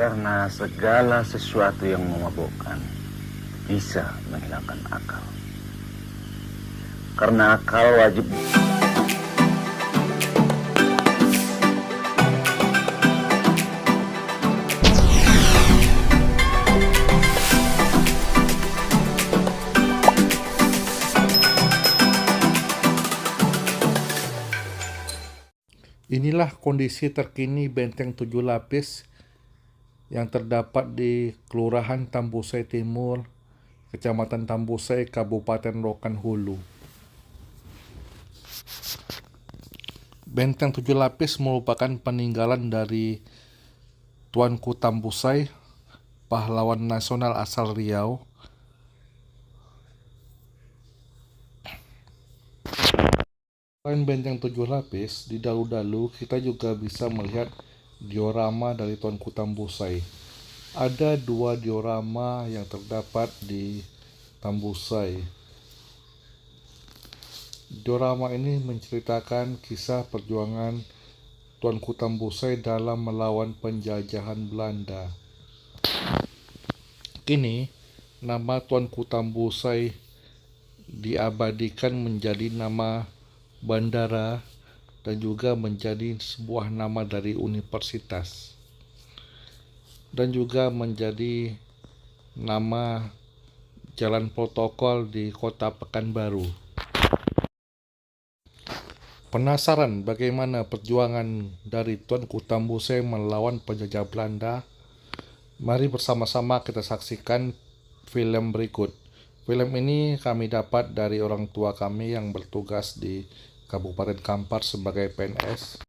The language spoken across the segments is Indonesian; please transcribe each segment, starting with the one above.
Karena segala sesuatu yang memabukkan bisa menghilangkan akal. Karena akal wajib. Inilah kondisi terkini Benteng 7 Lapis yang terdapat di Kelurahan Tambusai Timur, Kecamatan Tambusai, Kabupaten Rokan Hulu. Benteng 7 Lapis merupakan peninggalan dari Tuanku Tambusai, pahlawan nasional asal Riau. Selain Benteng 7 Lapis, di dalu-dalu kita juga bisa melihat diorama dari Tuanku Tambusai. Ada 2 diorama yang terdapat di Tambusai. Diorama ini menceritakan kisah perjuangan Tuanku Tambusai dalam melawan penjajahan Belanda. Kini, nama Tuanku Tambusai diabadikan menjadi nama bandara dan juga menjadi sebuah nama dari universitas dan juga menjadi nama jalan protokol di Kota Pekanbaru. Penasaran bagaimana perjuangan dari Tuanku Tambusai melawan penjajah Belanda? Mari bersama-sama kita saksikan film berikut. Film ini kami dapat dari orang tua kami yang bertugas di Kabupaten Kampar sebagai PNS.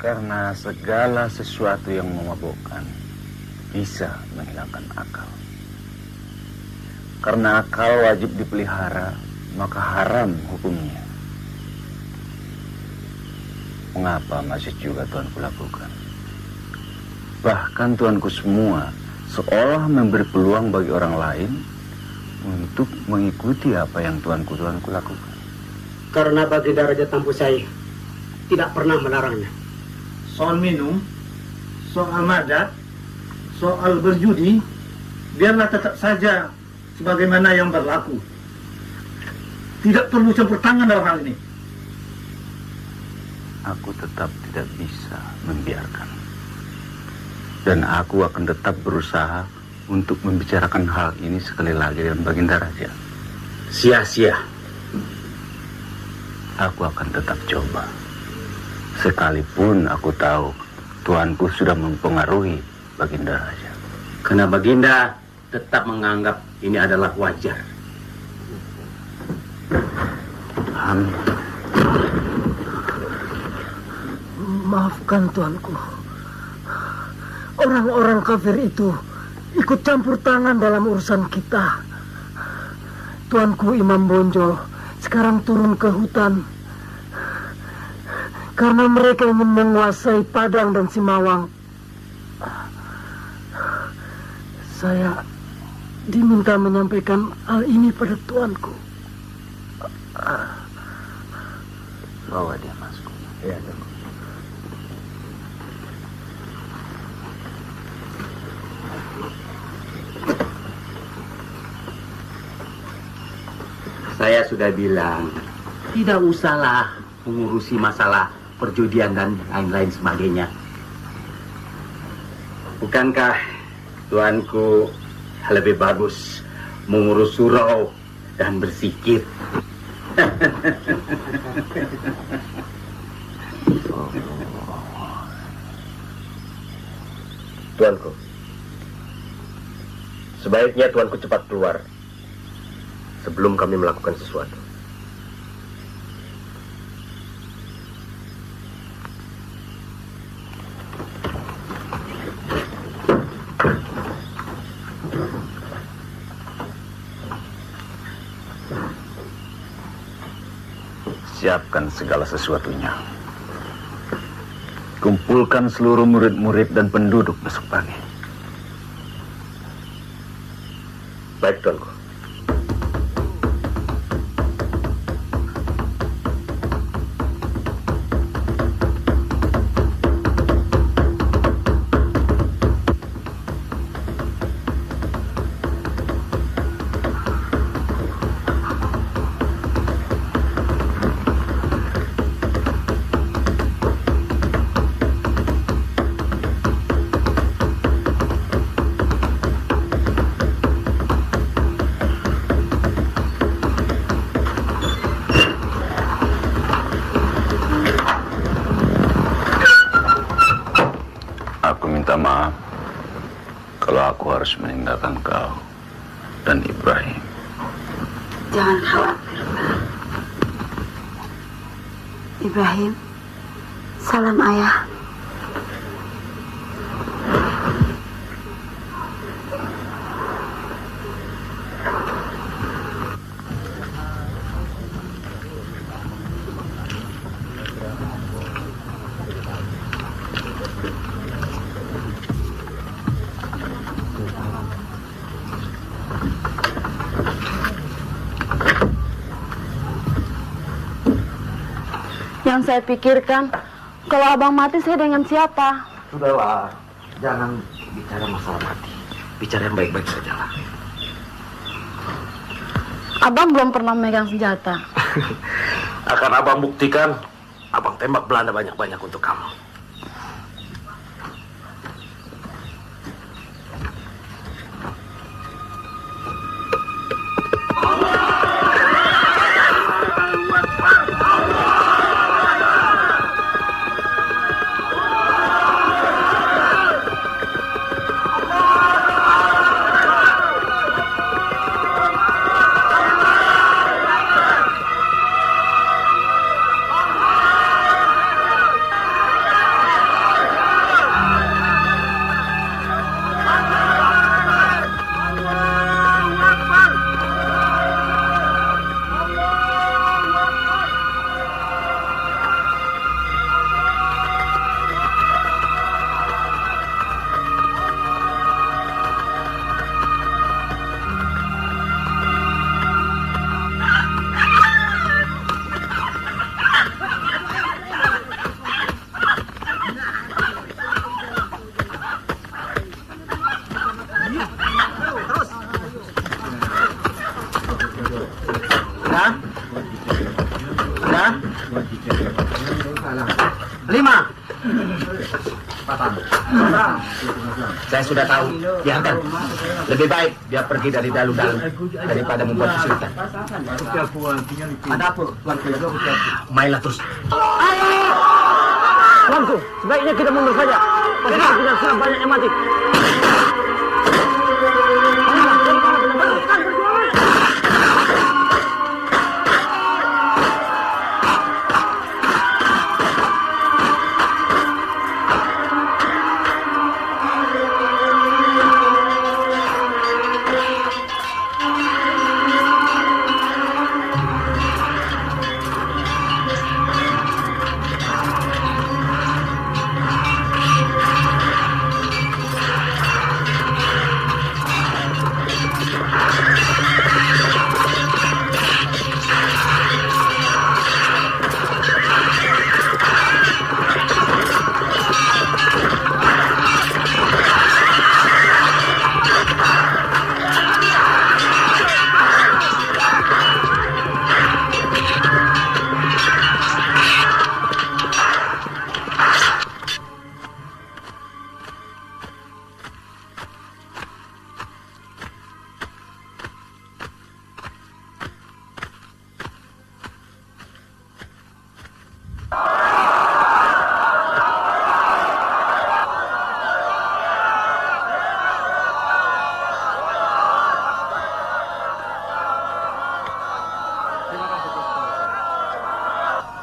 Karena segala sesuatu yang memabukkan bisa menghilangkan akal. Karena akal wajib dipelihara maka haram hukumnya. Mengapa masih juga Tuanku lakukan? Bahkan Tuanku semua seolah memberi peluang bagi orang lain untuk mengikuti apa yang Tuanku lakukan. Karena Baginda Raja Tambusai tidak pernah melarangnya. Soal minum, soal madat, soal berjudi, biarlah tetap saja sebagaimana yang berlaku. Tidak perlu campur tangan dalam hal ini. Aku tetap tidak bisa membiarkan. Dan aku akan tetap berusaha untuk membicarakan hal ini sekali lagi dengan Baginda Raja. Sia-sia. Aku akan tetap coba. Sekalipun aku tahu Tuanku sudah mempengaruhi Baginda Raja. Karena Baginda tetap menganggap ini adalah wajar. Amin. Maafkan Tuanku. Orang-orang kafir itu ikut campur tangan dalam urusan kita. Tuanku Imam Bonjol sekarang turun ke hutan karena mereka ingin menguasai Padang dan Simawang. Saya diminta menyampaikan hal ini pada Tuanku. Bawa dia masuk. Ya, Tuanku. Saya sudah bilang, tidak usahlah mengurusi masalah perjudian dan lain-lain sebagainya. Bukankah Tuanku lebih bagus mengurus surau dan berzikir? Tuanku, sebaiknya Tuanku cepat keluar sebelum kami melakukan sesuatu. Siapkan segala sesuatunya. Kumpulkan seluruh murid-murid dan penduduk besok pagi. Baik, Tuanku. Aku minta maaf kalau aku harus meninggalkan kau dan Ibrahim. Jangan khawatir, Pak. Ibrahim, salam ayah. Yang saya pikirkan, kalau abang mati saya dengan siapa? Sudahlah, jangan bicara masalah mati. Bicara yang baik-baik sajalah. Abang belum pernah megang senjata. Akan abang buktikan, abang tembak Belanda banyak-banyak untuk kamu. Saya sudah tahu. Biarkan. Lebih baik dia pergi dari dalu-dalu daripada membuat kesulitan. Ada apa? Mainlah terus. Tuanku, sebaiknya kita mundur saja. Pasukan kita sudah banyak yang mati.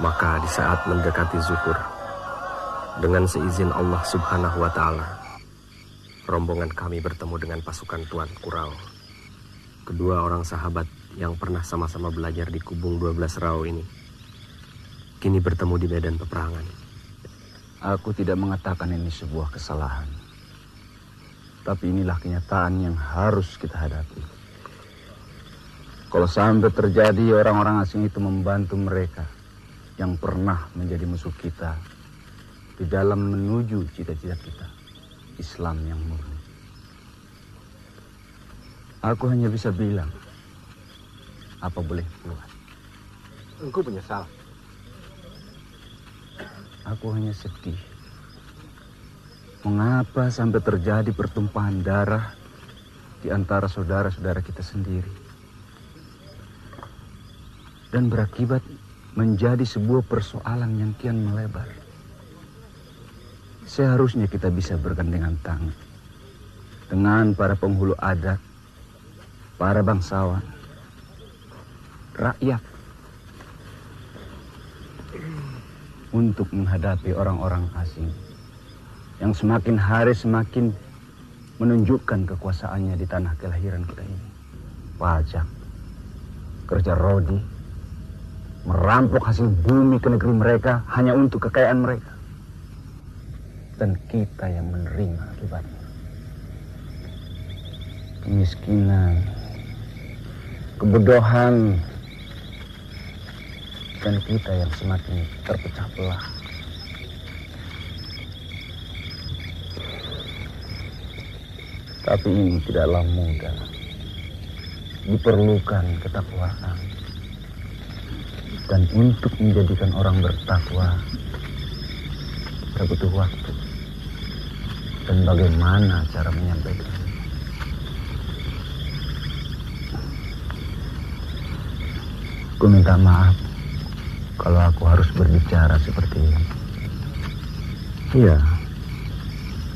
Maka di saat mendekati zuhur, dengan seizin Allah Subhanahu wa Ta'ala, rombongan kami bertemu dengan pasukan Tuan Kurau. Kedua orang sahabat yang pernah sama-sama belajar di Kubung 12 Rau ini kini bertemu di medan peperangan. Aku tidak mengatakan ini sebuah kesalahan, tapi inilah kenyataan yang harus kita hadapi. Kalau sampai terjadi orang-orang asing itu membantu mereka yang pernah menjadi musuh kita di dalam menuju cita-cita kita, Islam yang murni. Aku hanya bisa bilang, apa boleh buat. Engkau menyesal. Aku hanya sedih. Mengapa sampai terjadi pertumpahan darah di antara saudara-saudara kita sendiri, dan berakibat menjadi sebuah persoalan yang kian melebar. Seharusnya kita bisa bergandengan tangan dengan para penghulu adat, para bangsawan, rakyat, untuk menghadapi orang-orang asing yang semakin hari semakin menunjukkan kekuasaannya di tanah kelahiran kita ini. Pajak, kerja rodi, merampok hasil bumi ke negeri mereka hanya untuk kekayaan mereka, dan kita yang menerima akibatnya. Kemiskinan, kebodohan, dan kita yang semakin terpecah belah. Tapi ini tidaklah mudah. Diperlukan ketakwaan. Dan untuk menjadikan orang bertakwa, kita butuh waktu. Dan bagaimana cara menyampaikan. Aku minta maaf kalau aku harus berbicara seperti ini. Iya.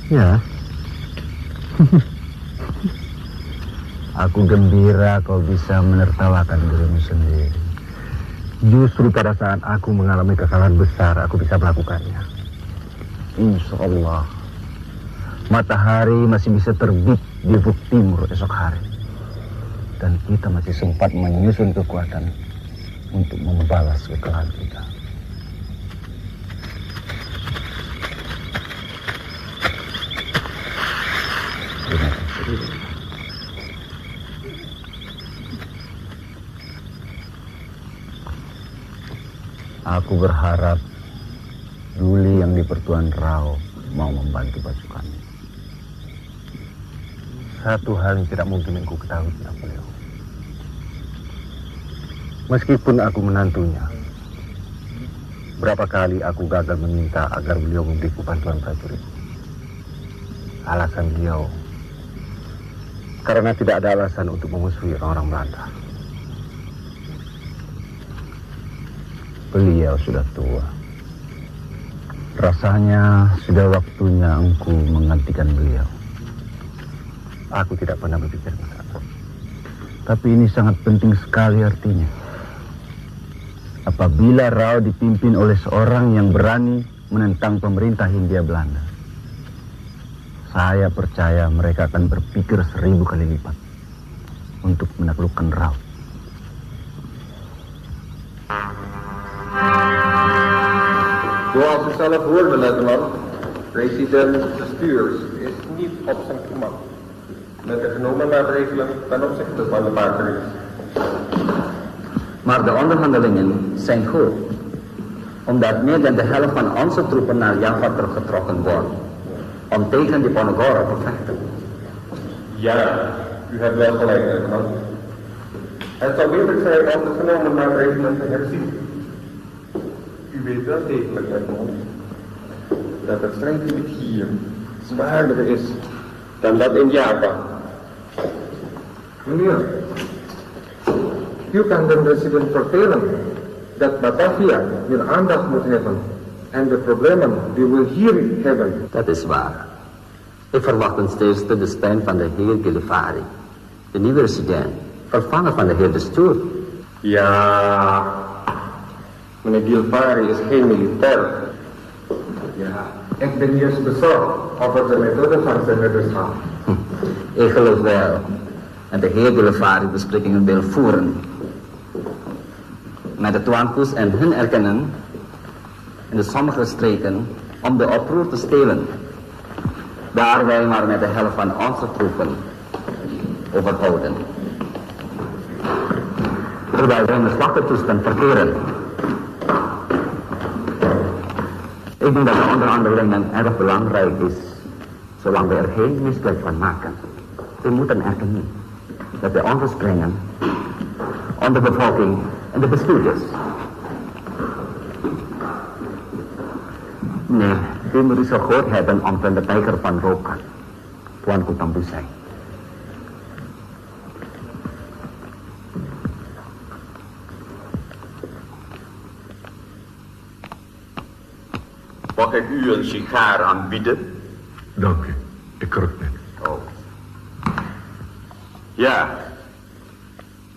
Ya. Aku gembira kau bisa menertawakan dirimu sendiri. Justru pada saat aku mengalami kesalahan besar, aku bisa melakukannya. Insya Allah, matahari masih bisa terbit di ufuk timur esok hari. Dan kita masih sempat menyusun kekuatan untuk membalas kekalahan kita. Terima kasih. Aku berharap Duli yang di Pertuan Rau mau membantu pasukan. Satu hal yang tidak mungkin aku ketahui tentang beliau. Meskipun aku menantunya, Berapa kali aku gagal meminta agar beliau memberiku bantuan prajurit. Alasan beliau, karena tidak ada alasan untuk memusuhi orang-orang Belanda. Beliau sudah tua. Rasanya sudah waktunya engkau menggantikan beliau. Aku tidak pernah berpikir ke sana. Tapi ini sangat penting sekali artinya. Apabila Rau dipimpin oleh seorang yang berani menentang pemerintah Hindia Belanda, saya percaya mereka akan berpikir 1000 kali lipat untuk menaklukkan Rau. Zoals u zelf hoorde, luitenant, president Stuurs is niet op zijn gemak met de genomen maatregelen ten opzichte van de partners. Maar de onderhandelingen zijn goed, omdat meer dan de helft van onze troepen naar Java teruggetrokken wordt, om tegen de Ponegoro te vechten. Ja, u hebt wel gelijk, luitenant. Het zou beter zijn om de genomen maatregelen te herzien. U weet wel degelijk, luitenant, dat het strijdgebied hier zwaarder is dan dat in Java. Meneer, u kan de president vertellen dat Batavia meer aandacht moet hebben en de problemen die we hier hebben. Dat is waar. Ik verwacht ten eerste de steun van de heer Gilifari, de nieuwe resident, vervanger van de heer de Stoer. Ja, meneer Gilifari is geen militair. Ja, ik ben juist bezorgd over de methode van zijn leiderschap. Ik geloof wel dat de heer Gilifari besprekingen wil voeren met de Twaankoes en hun erkennen in de sommige streken om de oproer te stelen. Daar wij maar met de helft van onze troepen overhouden. Terwijl wij in de slachtertoestand verkeren. Ik denk dat de onderhandelingen erg belangrijk is, zolang we er geen misbruik van maken. We moeten erkennen dat we ons springen om de bevolking en de bestuurders. Nee, u moet u zo gehoord hebben omtrent de tijger van Roka, Tuanku Tambusai. Mag ik u een sigaar aanbieden? Dank u, ik rook net. Oh. Ja.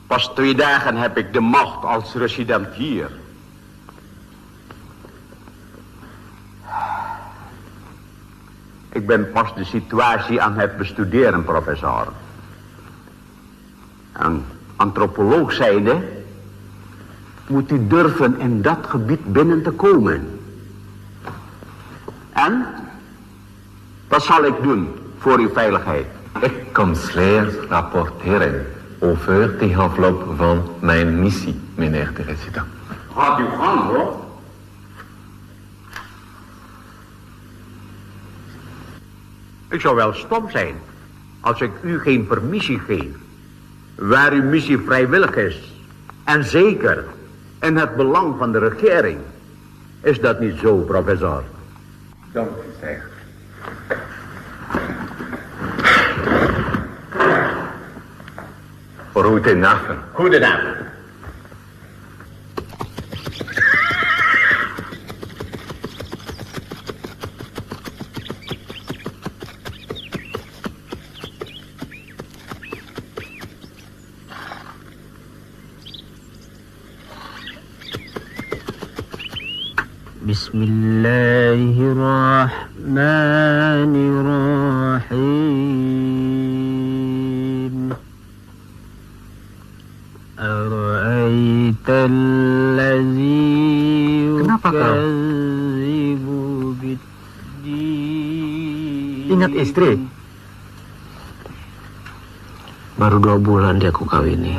Pas 2 dagen heb ik de macht als resident hier. Ik ben pas de situatie aan het bestuderen, professor. Een antropoloog zijnde moet u durven in dat gebied binnen te komen. En? Wat zal ik doen voor uw veiligheid? Ik kom slechts rapporteren over de afloop van mijn missie, meneer de resident. Gaat u gang, hoor. Ik zou wel stom zijn als ik u geen permissie geef. Waar uw missie vrijwillig is. En zeker in het belang van de regering. Is dat niet zo, professor? Dank u, zeg. Goedenavond. Goedenavond. Bismillahirrahmanirrahim. Ara'aita allazi yukadzibu biddin. Ingat istri. Baru 2 bulan dia aku kawini.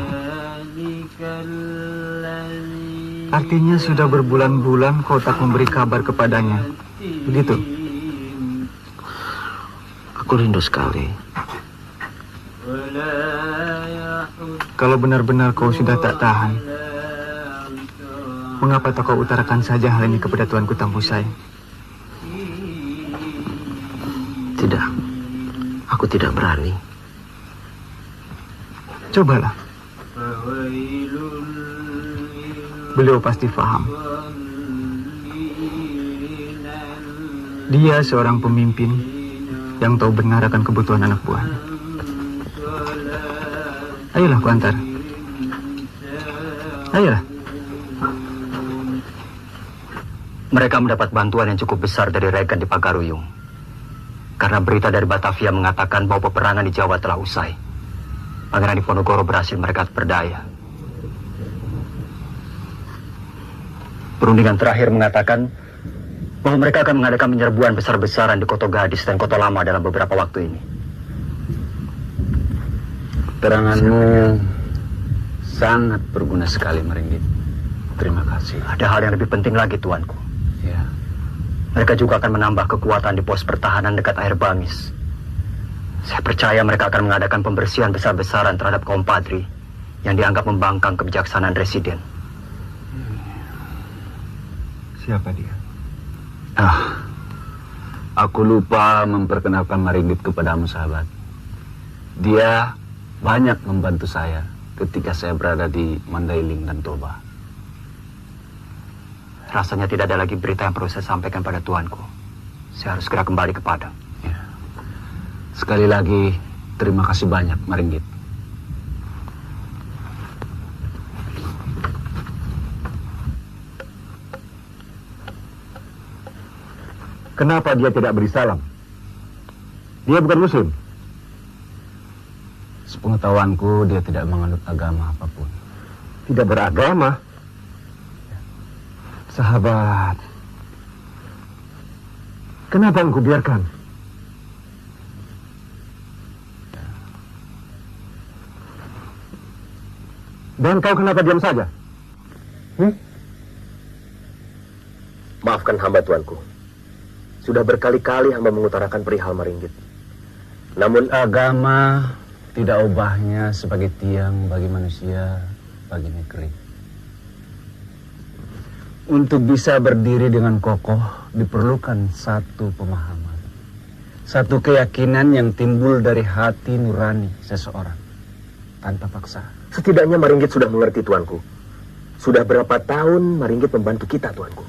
Artinya sudah berbulan-bulan kau tak memberi kabar kepadanya. Begitu? Aku rindu sekali. Kalau benar-benar kau sudah tak tahan, Mengapa kau utarakan saja hal ini kepada Tuanku Tambusai? Tidak, aku tidak berani. Cobalah. Beliau pasti paham. Dia seorang pemimpin yang tahu benar akan kebutuhan anak buahnya. Ayolah, ku antar. Ayolah. Mereka mendapat bantuan yang cukup besar dari Regen di Pagaruyung. Karena berita dari Batavia mengatakan bahwa peperangan di Jawa telah usai. Pangeran Diponegoro berhasil mereka berdaya. Perundingan terakhir mengatakan bahwa mereka akan mengadakan penyerbuan besar-besaran di Koto Gadis dan Koto Lama dalam beberapa waktu ini. Teranganmu sangat berguna sekali, Maringgit. Terima kasih. Ada hal yang lebih penting lagi, Tuanku. Ya. Mereka juga akan menambah kekuatan di pos pertahanan dekat air Bangis. Saya percaya mereka akan mengadakan pembersihan besar-besaran terhadap kaum Padri yang dianggap membangkang kebijaksanaan Residen. Siapa dia? Aku lupa memperkenalkan Maringgit kepadamu, sahabat. Dia banyak membantu saya ketika saya berada di Mandailing dan Toba. Rasanya tidak ada lagi berita yang perlu saya sampaikan pada Tuanku. Saya harus segera kembali ke Padang. Ya. Sekali lagi, terima kasih banyak, Maringgit. Kenapa dia tidak beri salam? Dia bukan Muslim. Sepengetahuanku, dia tidak menganut agama apapun. Tidak beragama? Sahabat, kenapa engkau biarkan? Dan kau kenapa diam saja? Maafkan hamba, Tuanku. Sudah berkali-kali hamba mengutarakan perihal Maringgit. Namun Agama tidak ubahnya sebagai tiang bagi manusia, bagi negeri. Untuk bisa berdiri dengan kokoh diperlukan satu pemahaman, satu keyakinan yang timbul dari hati nurani seseorang tanpa paksa. setidaknya Maringgit sudah mengerti, Tuanku. Sudah berapa tahun Maringgit membantu kita, Tuanku?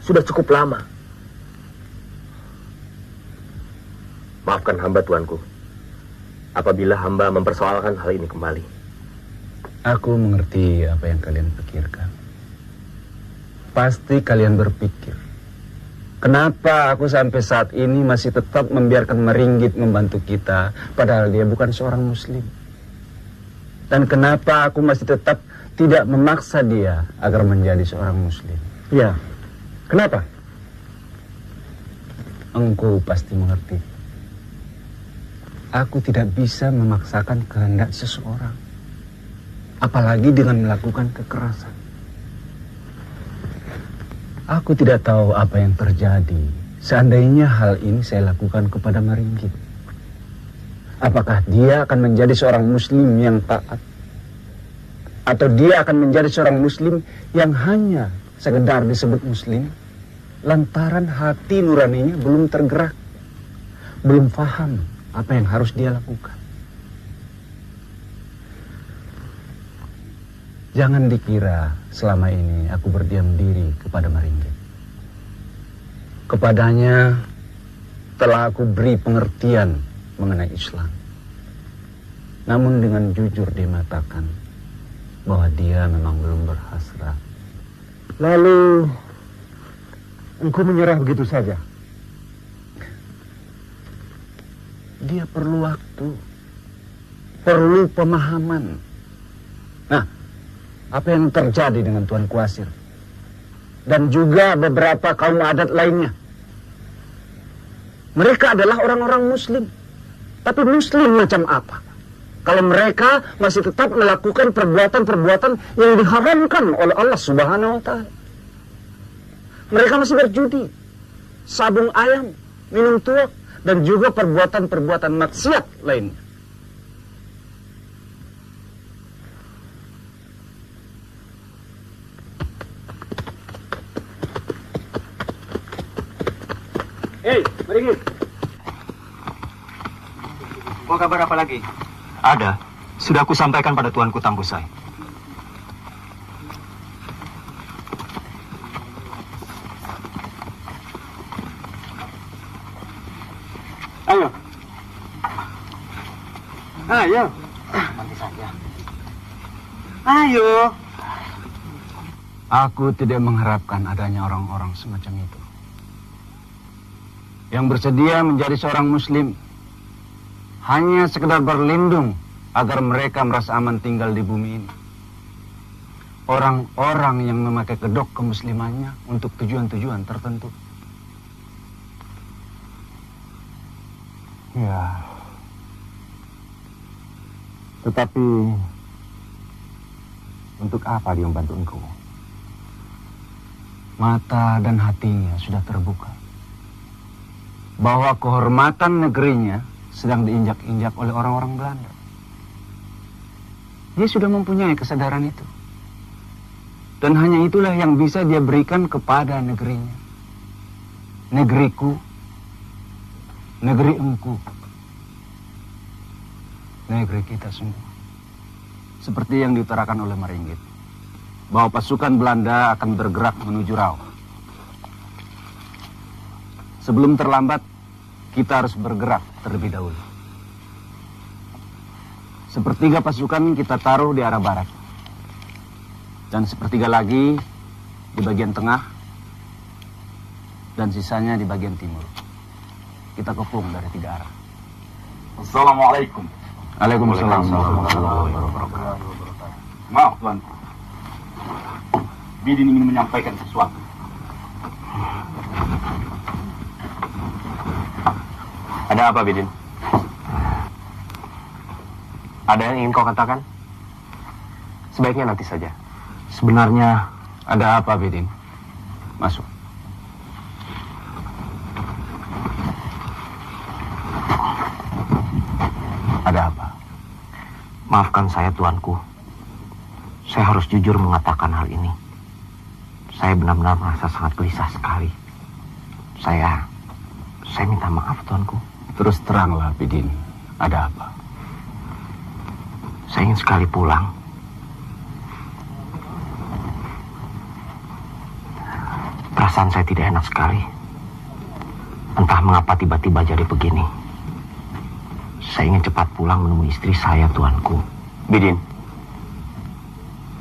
Sudah cukup lama. Maafkan hamba, Tuanku, apabila hamba mempersoalkan hal ini kembali. Aku mengerti apa yang kalian pikirkan. Pasti kalian berpikir, kenapa aku sampai saat ini masih tetap membiarkan Maringgit membantu kita, padahal dia bukan seorang Muslim. Dan kenapa aku masih tetap tidak memaksa dia agar menjadi seorang Muslim. Ya, kenapa? Engkau pasti mengerti. Aku tidak bisa memaksakan kehendak seseorang, apalagi dengan melakukan kekerasan. Aku tidak tahu apa yang terjadi seandainya hal ini saya lakukan kepada Maringgit. Apakah dia akan menjadi seorang Muslim yang taat, atau dia akan menjadi seorang Muslim yang hanya sekedar disebut Muslim lantaran hati nuraninya belum tergerak, belum paham apa yang harus dia lakukan. Jangan dikira selama ini aku berdiam diri kepada Maringgit. Kepadanya telah aku beri pengertian mengenai Islam. Namun dengan jujur dia mengatakan bahwa dia memang belum berhasrat. Lalu engkau menyerah begitu saja? Dia perlu waktu, perlu pemahaman. Nah, apa yang terjadi dengan Tuan Kuasir dan juga beberapa kaum adat lainnya? Mereka adalah orang-orang Muslim, tapi Muslim macam apa kalau mereka masih tetap melakukan perbuatan-perbuatan yang diharamkan oleh Allah Subhanahu wa Ta'ala? Mereka masih berjudi, sabung ayam, minum tuak, dan juga perbuatan-perbuatan maksiat lainnya. Hei, Maringin. Mau kabar apa lagi? Ada. Sudah aku sampaikan pada Tuanku Tambusai. Ayo. Ayo. Nanti saja. Ayo. Aku tidak mengharapkan adanya orang-orang semacam itu. Yang bersedia menjadi seorang muslim hanya sekedar berlindung agar mereka merasa aman tinggal di bumi ini. Orang-orang yang memakai kedok kemuslimannya untuk tujuan-tujuan tertentu. Ya. Tetapi untuk apa dia membantu engkau? Mata dan hatinya sudah terbuka bahwa kehormatan negerinya sedang diinjak-injak oleh orang-orang Belanda. Dia sudah mempunyai kesadaran itu. Dan hanya itulah yang bisa dia berikan kepada negerinya. Negeriku, negeri engkau, negeri kita semua. Seperti yang diutarakan oleh Maringgit, bahwa pasukan Belanda akan bergerak menuju Rau. Sebelum terlambat, kita harus bergerak terlebih dahulu. Sepertiga pasukan kita taruh di arah barat. Dan sepertiga lagi di bagian tengah. Dan sisanya di bagian timur. Kita kepung dari 3 arah. Assalamualaikum. Waalaikumsalam warahmatullahi wabarakatuh. Maaf Tuan. Bidin ingin menyampaikan sesuatu. Ada apa, Bidin? Ada yang ingin kau katakan? Sebaiknya nanti saja. Sebenarnya ada apa, Bidin? Masuk. Ada apa? Maafkan saya, Tuanku. Saya harus jujur mengatakan hal ini. Saya benar-benar merasa sangat gelisah sekali. Saya minta maaf, Tuanku. Terus teranglah, Bidin. Ada apa? Saya ingin sekali pulang. Perasaan saya tidak enak sekali. Entah mengapa tiba-tiba jadi begini. Saya ingin cepat pulang menemui istri saya, Tuanku. Bidin,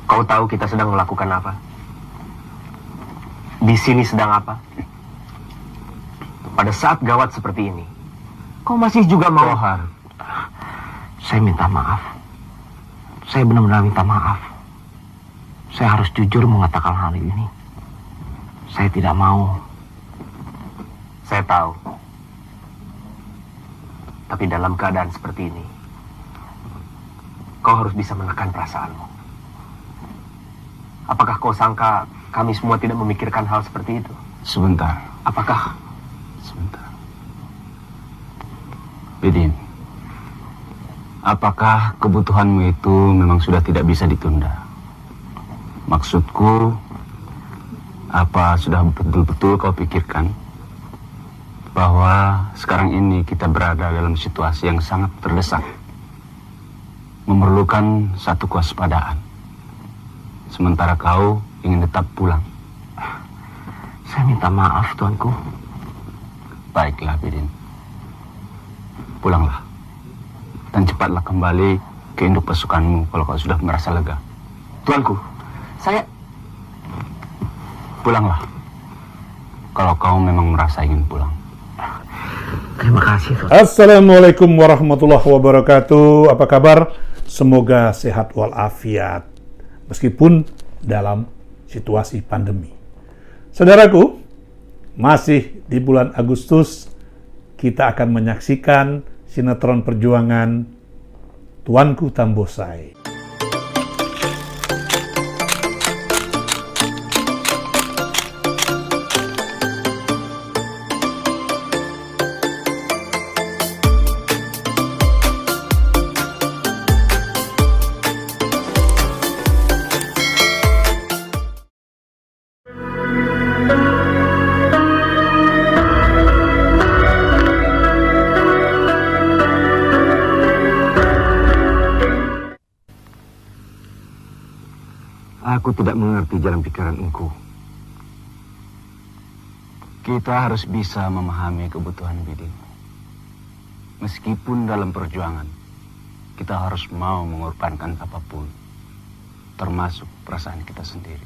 kau tahu kita sedang melakukan apa? Di sini sedang apa? Pada saat gawat seperti ini, kau masih juga mau... Kohar. Saya minta maaf. Saya benar-benar minta maaf. Saya harus jujur mengatakan hal ini. Saya tidak mau. Saya tahu. Tapi dalam keadaan seperti ini, kau harus bisa menekan perasaanmu. Apakah kau sangka kami semua tidak memikirkan hal seperti itu? Sebentar. Apakah? Sebentar. Bidin, apakah kebutuhanmu itu memang sudah tidak bisa ditunda? Maksudku, apa sudah betul-betul kau pikirkan bahwa sekarang ini kita berada dalam situasi yang sangat terdesak, memerlukan satu kewaspadaan, sementara kau ingin tetap pulang? Saya minta maaf, Tuanku. Baiklah, Bidin. Pulanglah. Dan cepatlah kembali ke induk pasukanmu kalau kau sudah merasa lega. Tuanku, saya... Pulanglah. Kalau kau memang merasa ingin pulang. Terima kasih, Tuan. Assalamualaikum warahmatullahi wabarakatuh. Apa kabar? Semoga sehat walafiat meskipun dalam situasi pandemi. Saudaraku, masih di bulan Agustus kita akan menyaksikan sinetron perjuangan Tuanku Tambusai. Aku tidak mengerti jalan pikiran engkau. Kita harus bisa memahami kebutuhan Bidin. Meskipun dalam perjuangan, kita harus mau mengorbankan apapun, termasuk perasaan kita sendiri.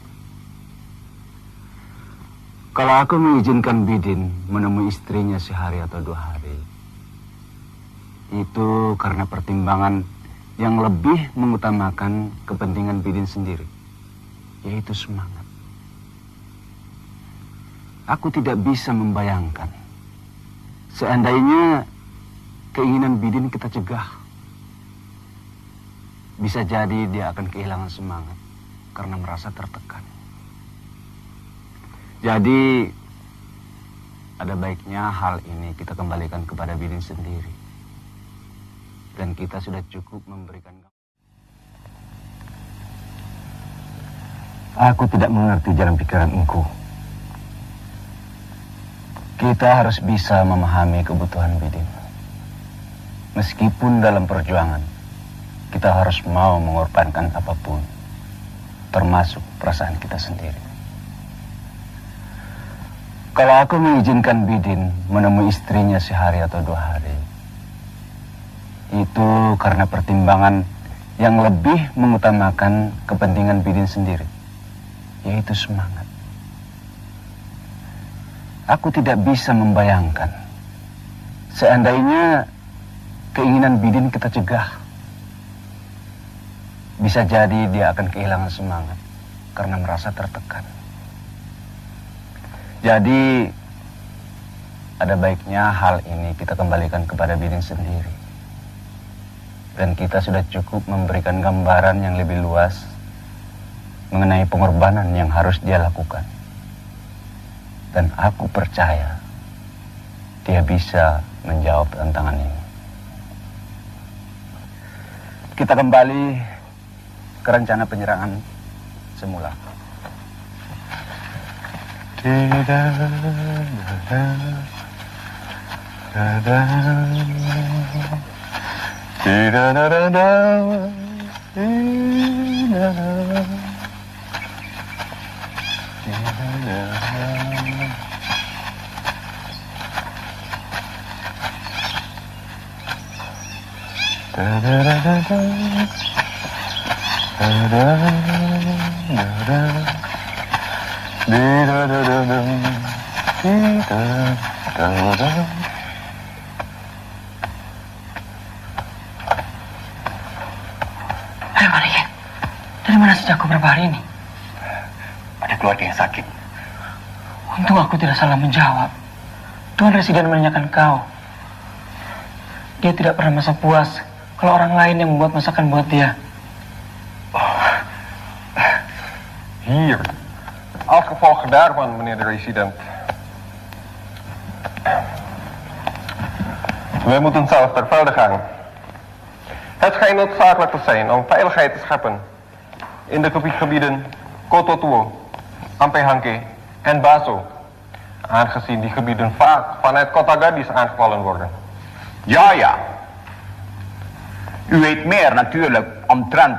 Kalau aku mengizinkan Bidin menemui istrinya sehari atau 2 hari, itu karena pertimbangan yang lebih mengutamakan kepentingan Bidin sendiri, yaitu semangat. Aku tidak bisa membayangkan seandainya keinginan Bidin kita cegah. Bisa jadi dia akan kehilangan semangat karena merasa tertekan. Jadi ada baiknya hal ini kita kembalikan kepada Bidin sendiri. Dan kita sudah cukup memberikan. Aku tidak mengerti jalan pikiran engkau. Kita harus bisa memahami kebutuhan Bidin. Meskipun dalam perjuangan, kita harus mau mengorbankan apapun, termasuk perasaan kita sendiri. Kalau aku mengizinkan Bidin menemui istrinya sehari atau 2 hari, itu karena pertimbangan yang lebih mengutamakan kepentingan Bidin sendiri, yaitu semangat. Aku tidak bisa membayangkan seandainya keinginan Bidin kita cegah. Bisa jadi dia akan kehilangan semangat karena merasa tertekan. Jadi ada baiknya hal ini kita kembalikan kepada Bidin sendiri. Dan kita sudah cukup memberikan gambaran yang lebih luas mengenai pengorbanan yang harus dia lakukan. Dan aku percaya dia bisa menjawab tantangan ini. Kita kembali ke rencana penyerangan semula. Ayo Malik, dari mana sejak beberapa hari ini? Ada keluarga yang sakit. Untung aku tidak salah menjawab. Tuan Residen menanyakan kau. Dia tidak pernah merasa puas kalau orang lain yang membuat masakan buat dia. Hier, als gevolg daarvan, meneer de resident. Wij moeten zelf ter velde gaan. Het schijnt noodzakelijk te zijn om veiligheid te scheppen in de gebieden Kototuo, Ampehanke en Baso, aangezien die gebieden vaak vanuit Kota Gadis aangevallen worden. Ja, ja. U weet meer natuurlijk omtrent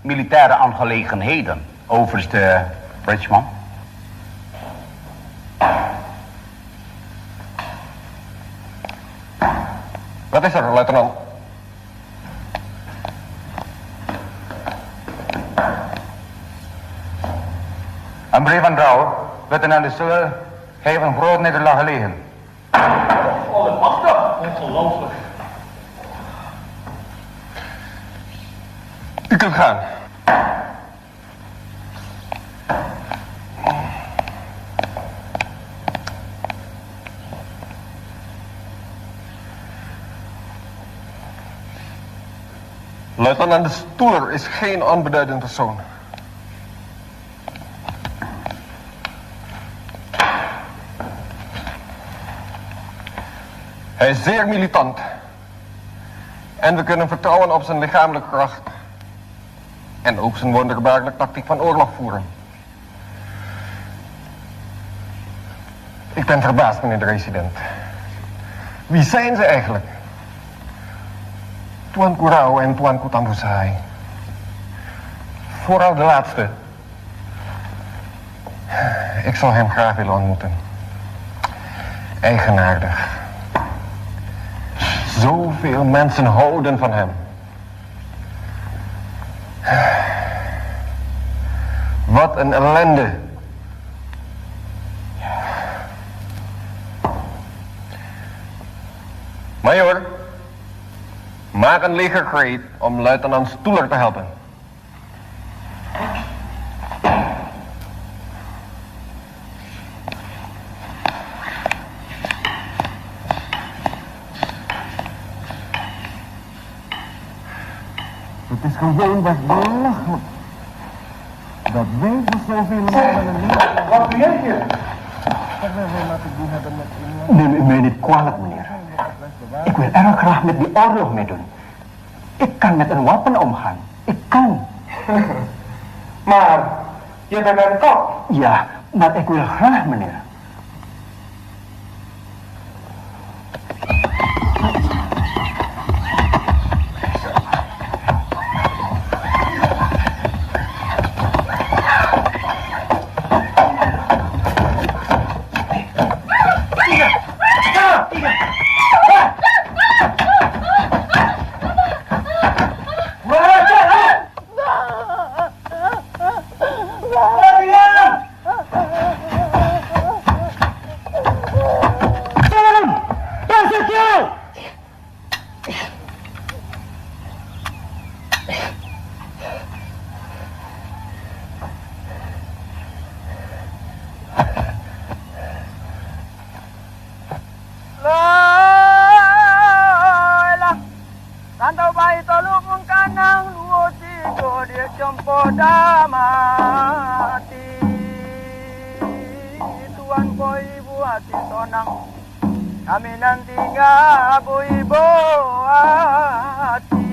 militaire aangelegenheden, overste Bridgman. Wat is er, luitenant? Een brief van Rauw, luitenant de Sulle, heeft een groot nederlaag gelegen. Ongelooflijk. U kunt gaan. Luitenant de Stoeler is geen onbeduidend persoon. Hij is zeer militant. En we kunnen vertrouwen op zijn lichamelijke kracht. En ook zijn wonderbaarlijke tactiek van oorlog voeren. Ik ben verbaasd, meneer de resident. Wie zijn ze eigenlijk? Tuan Kurau en Tuan Kutambusai. Vooral de laatste Ik zou hem graag willen ontmoeten. Eigenaardig. Zoveel mensen houden van hem. Wat een ellende. Major, maak een legerkreet om luitenant Stoeler te helpen. Het is gewoon wat belachelijk. Dat weet we zoveel mensen. Wat doe jij hier? Neem u mij niet kwalijk, meneer. Ik wil erg graag met die oorlog meedoen. Ik kan met een wapen omgaan. Ik kan. Maar, je bent een kop. Ja, maar ik wil graag, meneer. Kami nanti ngabu ibu hati.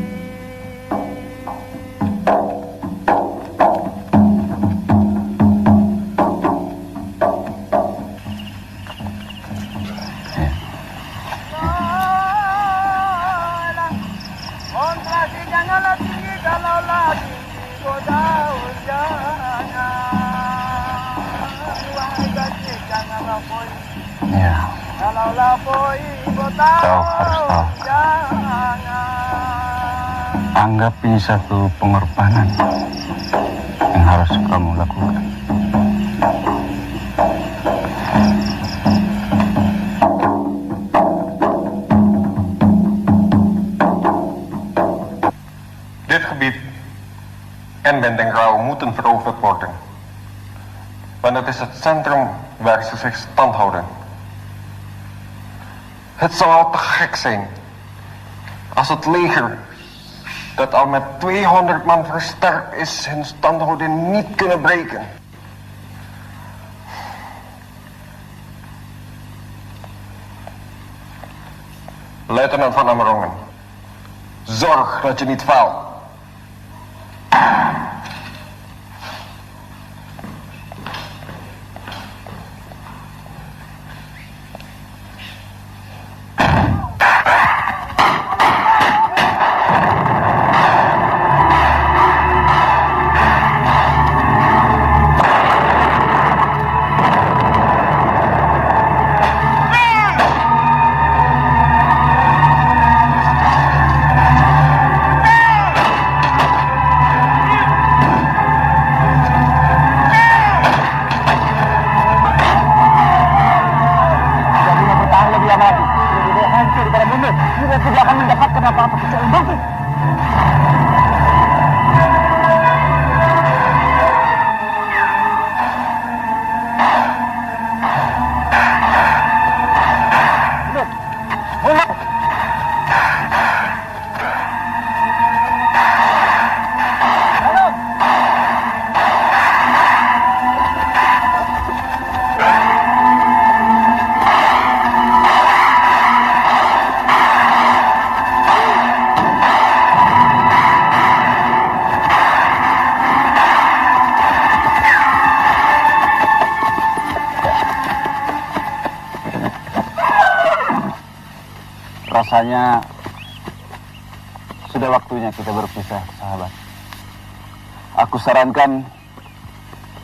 Kontrasi janganlah tinggi kalau lagi godaun jangan. Wahai gadis janganlah boy. Ya. Kalau lapoi Kau harus tahu. Anggap ini satu pengorbanan yang harus kamu lakukan. Dit gebied en Benteng Grauw moeten veroverd worden. Want het is het centrum waar ze zich stand houden. Het zou al te gek zijn als het leger, dat al met 200 man versterkt is, hun standhouding niet kunnen breken. Luitenant van Amerongen, zorg dat je niet faalt. Rasanya sudah waktunya kita berpisah, sahabat. Aku sarankan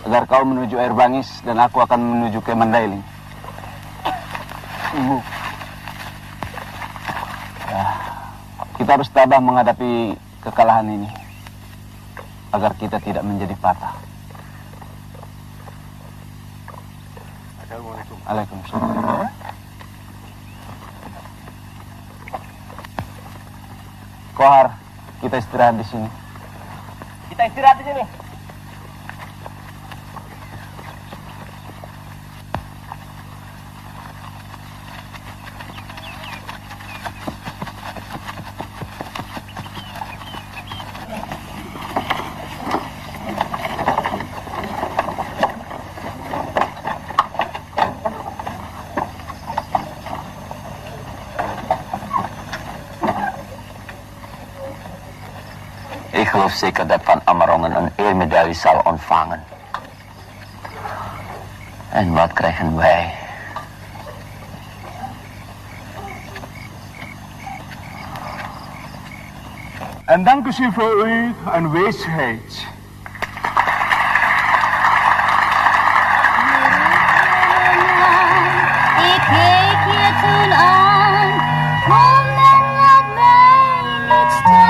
agar kau menuju air bangis dan aku akan menuju ke Mandailing. Ibu, ya, kita harus tabah menghadapi kekalahan ini agar kita tidak menjadi patah. Assalamualaikum. Waalaikumsalam. Kohar, kita istirahat di sini. Kita istirahat di sini. Ik geloof zeker dat Van Amerongen een eermedaille zal ontvangen. En wat krijgen wij? En dank u voor uw aanwezigheid. Ik keek je toen aan, kom en laat mij niet staan.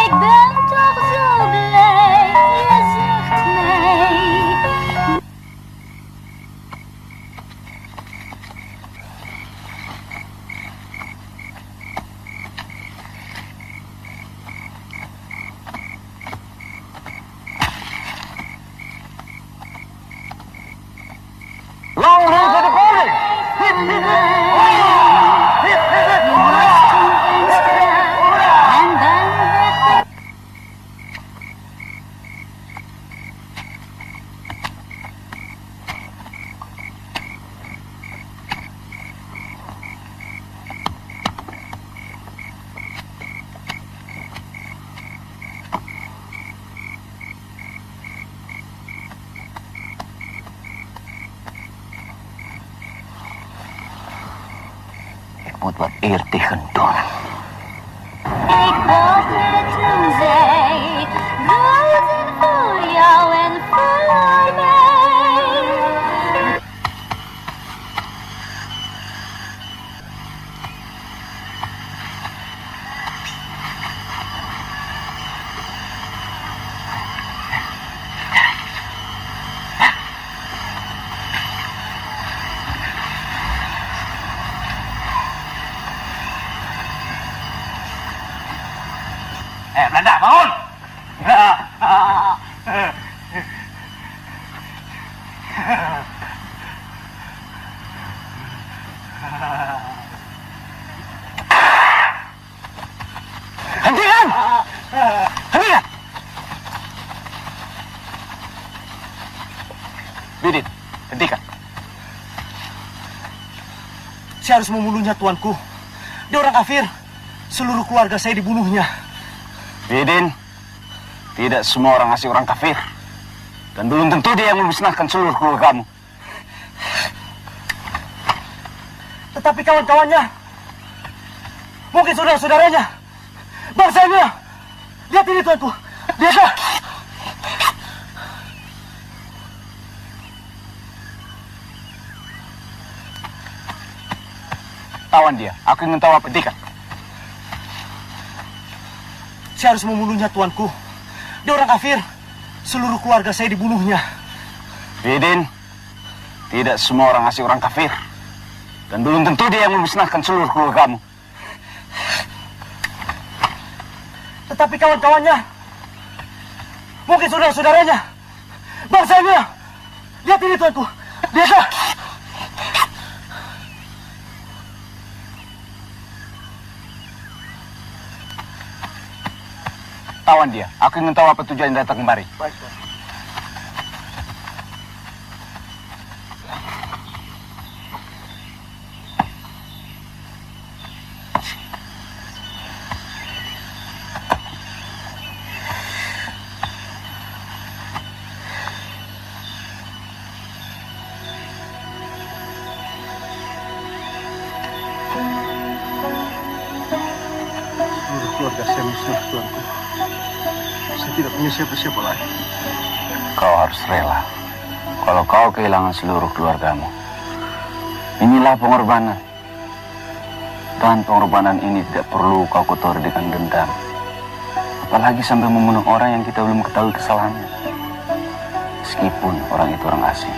Ik ben toch zo blij, je zegt mij. Lang leven de koning! Hip, hip, hip! Hip, hip, hip! Ik moet wat eer tegen doen. Ik hoorde toen zij rozen voor jou en voor mij. Belanda, bangun! Hentikan! Hentikan! Bidin, hentikan. Saya harus membunuhnya, tuanku. Dia orang kafir. Seluruh keluarga saya dibunuhnya. Bidin, tidak semua orang asing orang kafir. Dan belum tentu dia yang memusnahkan seluruh keluargamu. Tetapi kawan-kawannya, mungkin saudara-saudaranya, bangsanya. Lihat ini, tuanku. Lihatlah. Tawan dia, aku ingin tahu apa dia. Saya harus membunuhnya, tuanku. Dia orang kafir. Seluruh keluarga saya dibunuhnya. Bidin, tidak semua orang asing orang kafir. Dan belum tentu dia yang memusnahkan seluruh keluargamu. Tetapi kawan-kawannya, mungkin saudara-saudaranya, bangsanya. Lihat ini, tuanku. Lihatlah. Tawan dia, aku ingin tahu apa tujuan datang kemari. Baik, tuan. Seluruh keluarga saya musnah, tuanku. Saya tidak punya siapa-siapa lagi. Kau harus rela kalau kau kehilangan seluruh keluargamu. Inilah pengorbanan. Dan pengorbanan ini tidak perlu kau kotori dengan dendam. Apalagi sampai membunuh orang yang kita belum ketahui kesalahannya. Meskipun orang itu orang asing.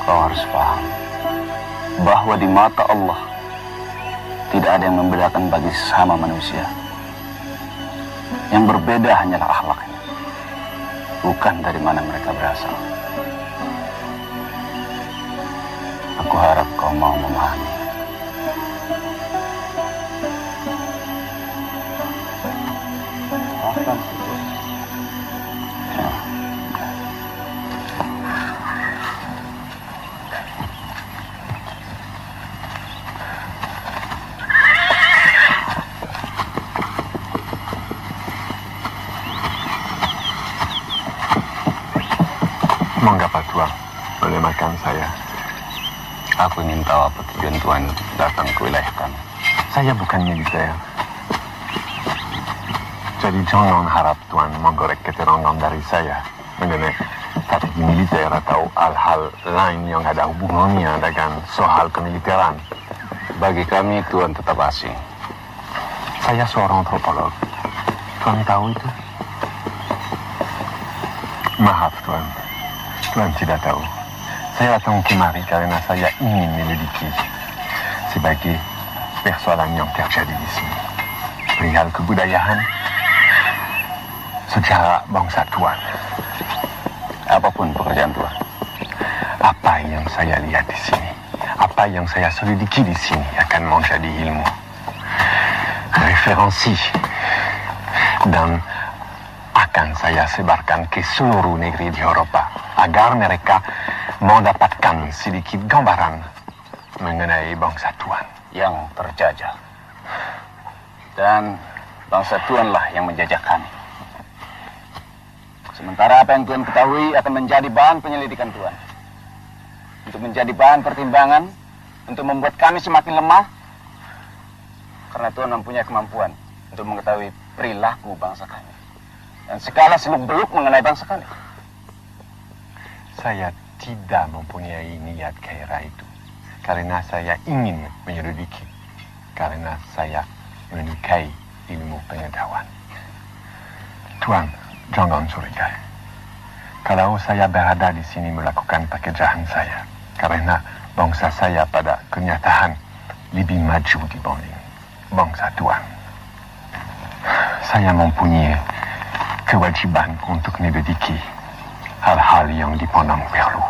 Kau harus paham bahwa di mata Allah tidak ada yang membedakan bagi sesama manusia. Yang berbeda hanyalah akhlaknya, bukan dari mana mereka berasal. Aku harap kau mau memahami. Maafkan Syukur. Mengapa Tuan boleh makan saya? Aku ingin tahu apa tujuan Tuan datang ke wilayah kami. Saya bukan militer. Jadi jangan harap Tuan menggorek keterangan dari saya mengenai strategi militer atau hal-hal lain yang ada hubungannya dengan soal kemiliteran. Bagi kami Tuan tetap asing. Saya seorang antropolog. Tuan tahu itu? Maaf Tuan. Tuan tidak tahu. Saya datang kemari karena saya ingin menyelidiki sebagai persoalan yang terjadi di sini. Perihal kebudayaan, sejarah bangsa Tuan. Apapun pekerjaan Tuan. Apa yang saya lihat di sini, apa yang saya selidiki di sini akan menjadi ilmu, referensi, dan akan saya sebarkan ke seluruh negeri di Eropa agar mereka mendapatkan sedikit gambaran mengenai bangsa Tuan yang terjajah. Dan bangsa Tuanlah yang menjajah kami. Sementara apa yang Tuan ketahui akan menjadi bahan penyelidikan Tuan. Untuk menjadi bahan pertimbangan, untuk membuat kami semakin lemah. Karena Tuan mempunyai kemampuan untuk mengetahui perilaku bangsa kami. Dan segala seluk-beluk mengenai bangsa kami. Saya tidak mempunyai niat kira itu. Karena saya ingin menyelidiki. Karena saya menyukai ilmu pengetahuan. Tuan, jangan curiga. Kalau saya berada di sini melakukan pekerjaan saya, karena bangsa saya pada kenyataan lebih maju dibanding bangsa Tuan. Saya mempunyai kewajiban untuk menyelidiki hal-hal yang dipandang perlu,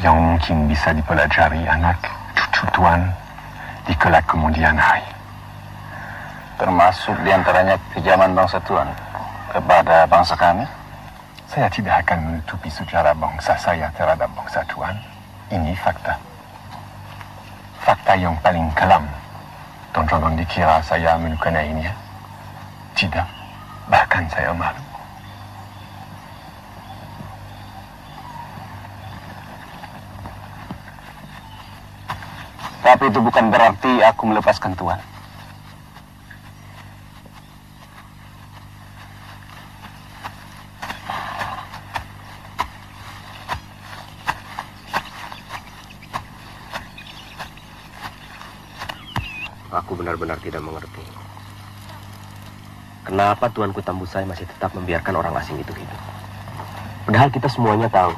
yang mungkin bisa dipelajari anak cucu Tuan di kelak kemudian hari. Termasuk diantaranya kekejaman bangsa Tuan kepada bangsa kami. Saya tidak akan menutupi sejarah bangsa saya terhadap bangsa Tuan. Ini fakta. Fakta yang paling kelam. Dan jangan dikira saya menyukainya. Tidak. Bahkan saya malu. Tapi itu bukan berarti aku melepaskan Tuan. Aku benar-benar tidak mengerti. Kenapa Tuanku Tambusai masih tetap membiarkan orang asing itu hidup? Padahal kita semuanya tahu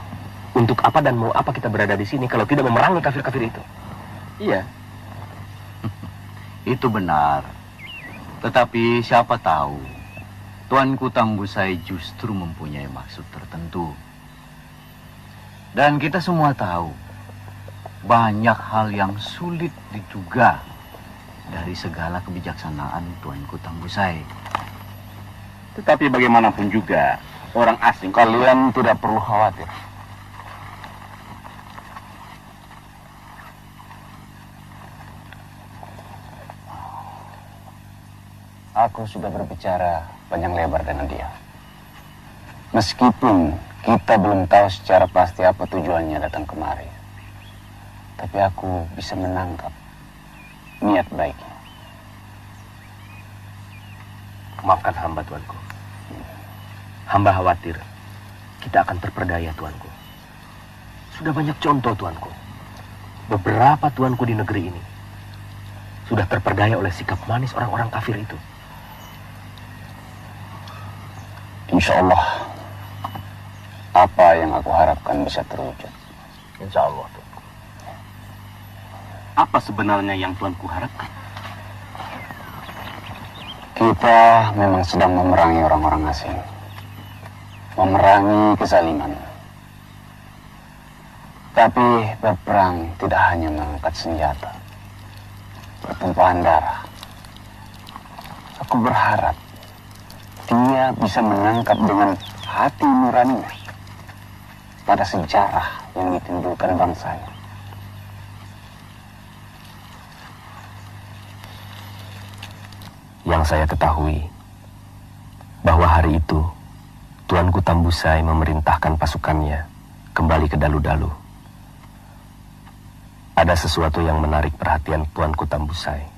untuk apa dan mau apa kita berada di sini kalau tidak memerangi kafir-kafir itu. Iya. Itu benar. Tetapi siapa tahu Tuanku Tambusai justru mempunyai maksud tertentu. Dan kita semua tahu banyak hal yang sulit diduga dari segala kebijaksanaan Tuanku Tambusai. Tetapi bagaimanapun juga orang asing, kalian tidak perlu khawatir. Aku sudah berbicara panjang lebar dengan dia. Meskipun kita belum tahu secara pasti apa tujuannya datang kemari. Tapi aku bisa menangkap niat baiknya. Maafkan hamba Tuanku. Hamba khawatir kita akan terperdaya, tuanku. Sudah banyak contoh, tuanku. Beberapa tuanku di negeri ini sudah terperdaya oleh sikap manis orang-orang kafir itu. Insya Allah, apa yang aku harapkan bisa terwujud. Insya Allah, tuanku. Apa sebenarnya yang tuanku harapkan? Kita memang sedang memerangi orang-orang asing. Memerangi kezaliman. Tapi berperang tidak hanya mengangkat senjata, pertumpahan darah. Aku berharap dia bisa menangkap dengan hati nuraninya pada sejarah yang ditimbulkan bangsanya. Yang saya ketahui, bahwa hari itu Tuanku Tambusai memerintahkan pasukannya kembali ke Dalu-Dalu. Ada sesuatu yang menarik perhatian Tuanku Tambusai.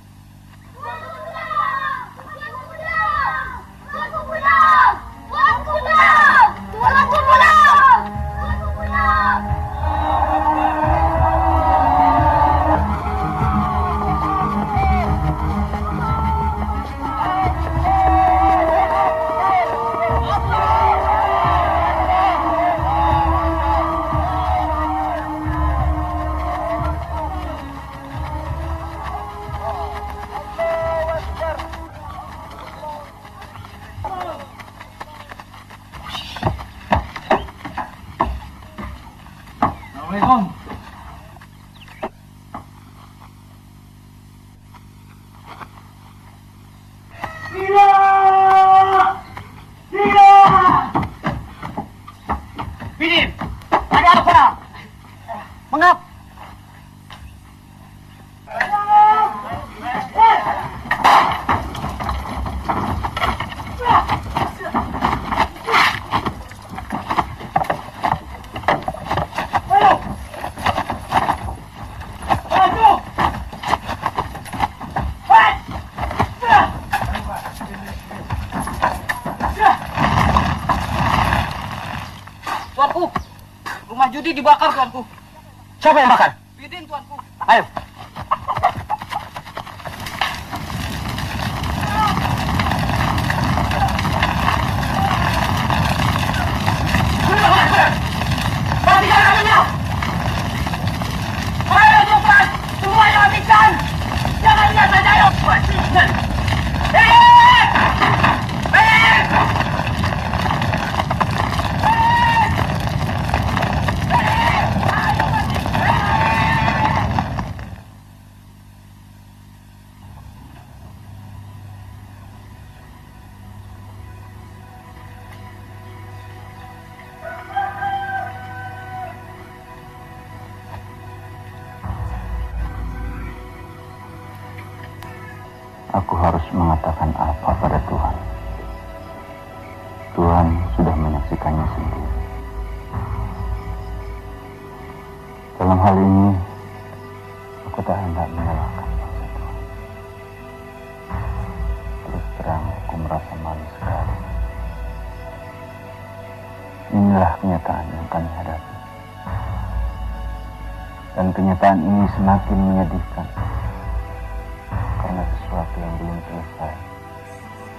Tuanku, rumah judi dibakar, tuanku. Siapa yang bakar? Bidin, tuanku. Ayo. Matikan apinya! Ayo cepat! Semuanya matikan! Jangan lihat saja, ayo! Aku harus mengatakan apa pada Tuhan? Tuhan sudah menyaksikannya sendiri. Dalam hal ini, aku tak hendak menyalahkan bangsa Tuhan. Terus terang, aku merasa malu sekali. Inilah kenyataan yang kami hadapi. Dan kenyataan ini semakin menyedihkan. Karena sesuatu yang belum selesai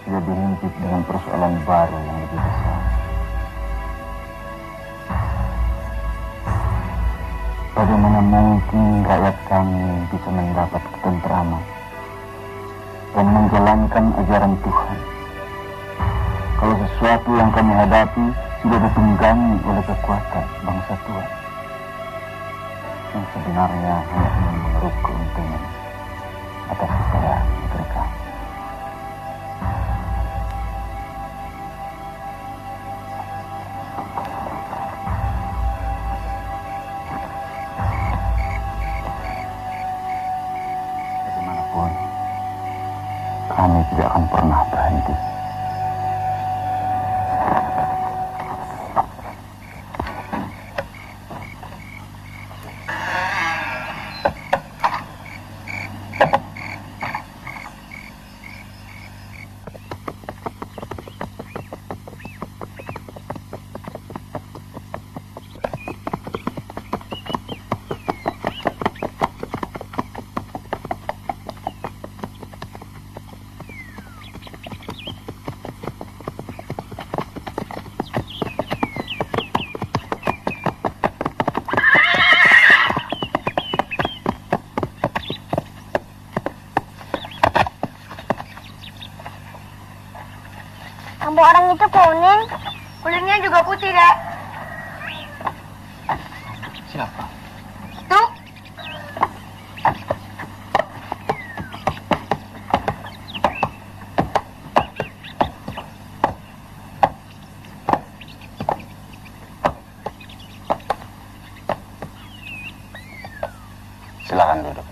sudah dihimpit dengan persoalan baru yang lebih besar. Bagaimana mungkin rakyat kami bisa mendapat ketentraman dan menjalankan ajaran Tuhan kalau sesuatu yang kami hadapi sudah ditunggangi oleh kekuatan bangsa Tuhan yang sebenarnya hanya ingin mengeruk keuntungan atas kekayaan negeri kami. Bagaimanapun, kami tidak akan pernah berhenti. Rambut orang itu kuning, kulitnya juga putih, Dek. Siapa? Itu. Silakan duduk.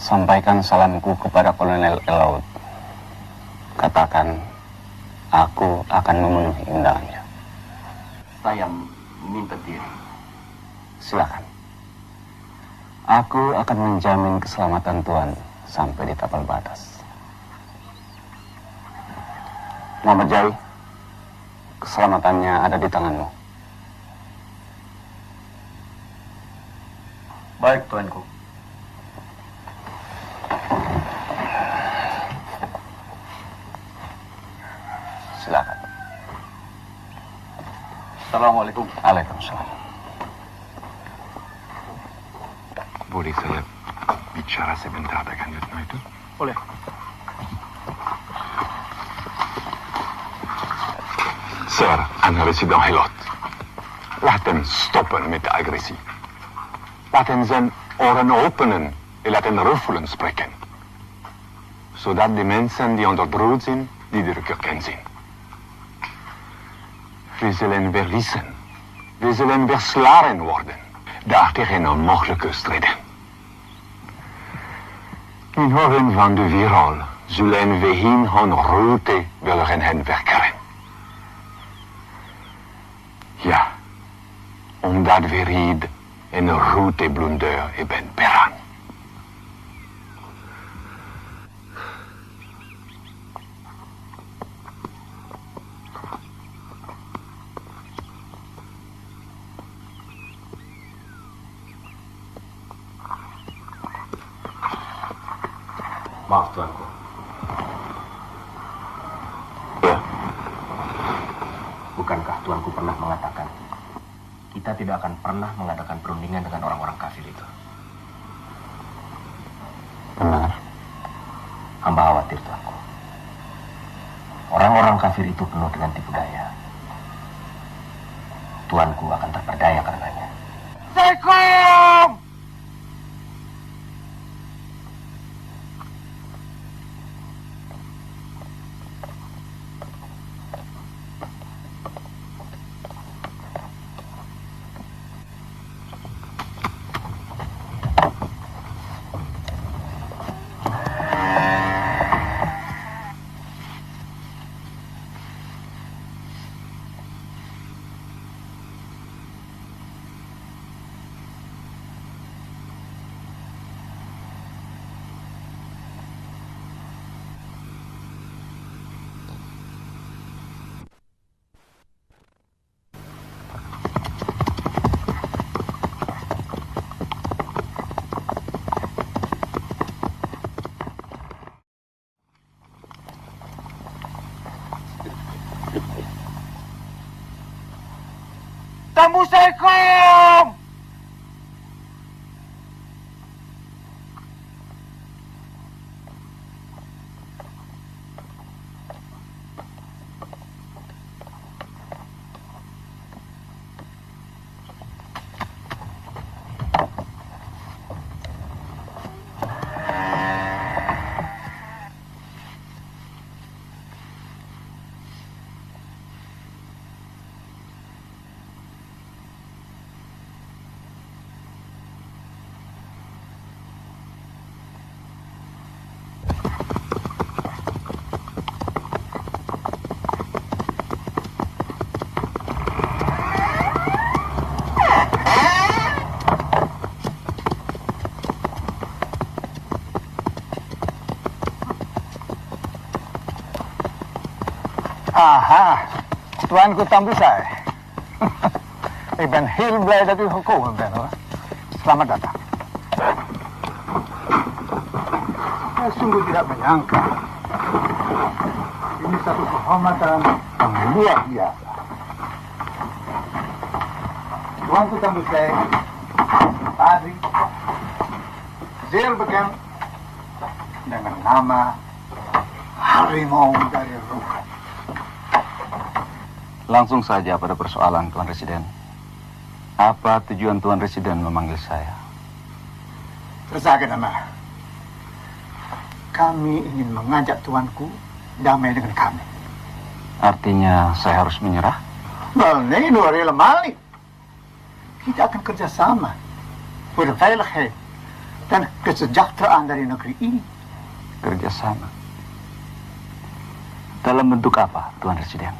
Sampaikan salamku kepada Kolonel Elaud. Katakan, aku akan memenuhi undangannya. Saya minta diri. Silakan. Aku akan menjamin keselamatan Tuan sampai di tapal batas. Muhammad Jai, keselamatannya ada di tanganmu. Baik, Tuanku. Silakan. Assalamualaikum. Waalaikumsalam. Boleh saya bicara sebentar dengan Yudno itu? Boleh. Sir, en resident Helot. Laat hem stoppen met de agressie. Laat hem zijn oren openen en laat hem ruffelen spreken. Zodat de mensen die onderdrukt zijn, die de kunnen zien. We zullen verliezen. We zullen verslagen worden. Daartegen een mogelijke strijden. In horen van de wereld zullen we in hun route willen hen verkeren. Ja, omdat we ried een route blunder hebben begaan. Maaf, Tuanku. Ya. Bukankah Tuanku pernah mengatakan kita tidak akan pernah mengadakan perundingan dengan orang-orang kafir itu? Benar. Hamba khawatir, Tuanku. Orang-orang kafir itu penuh dengan tipu daya. Tuanku akan terperdaya karenanya. Sekom! Tambu Sekom! Aha, Tuanku Tambusai. Ik ben heel blij dat u gekomen bent, hoor. Selamat datang. Saya sungguh tidak menyangka ini satu kehormatan yang luar biasa. Tuanku Tambusai, Padri, Zerbeken dengan nama Harimau dari Ruka. Langsung saja pada persoalan Tuan Residen. Apa tujuan Tuan Residen memanggil saya? Tersaga nama. Kami ingin mengajak tuanku damai dengan kami. Artinya saya harus menyerah? Nee, no helemaal niet. Kita akan kerjasama voor de veiligheid dan kesejahteraan dari negeri ini. Kerjasama? Dalam bentuk apa, Tuan Residen?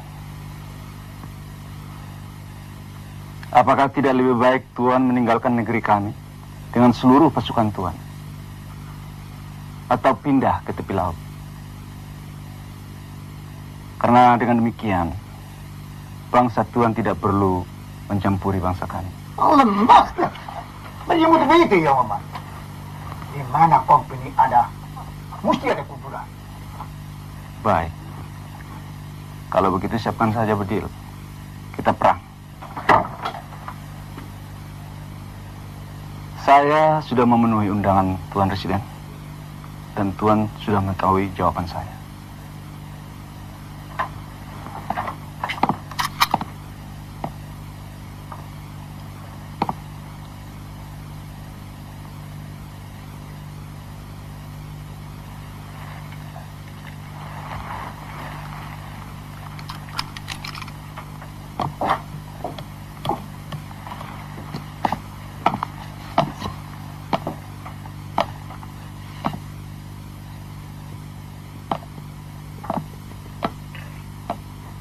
Apakah tidak lebih baik Tuan meninggalkan negeri kami dengan seluruh pasukan Tuan? Atau pindah ke tepi laut? Karena dengan demikian, bangsa Tuan tidak perlu mencampuri bangsa kami. Lemas, maar je moet weten, jongeman. Di mana company ada, mesti ada kuburan. Baik. Kalau begitu siapkan saja bedil. Kita perang. Saya sudah memenuhi undangan Tuan Residen. Dan Tuan sudah mengetahui jawaban saya.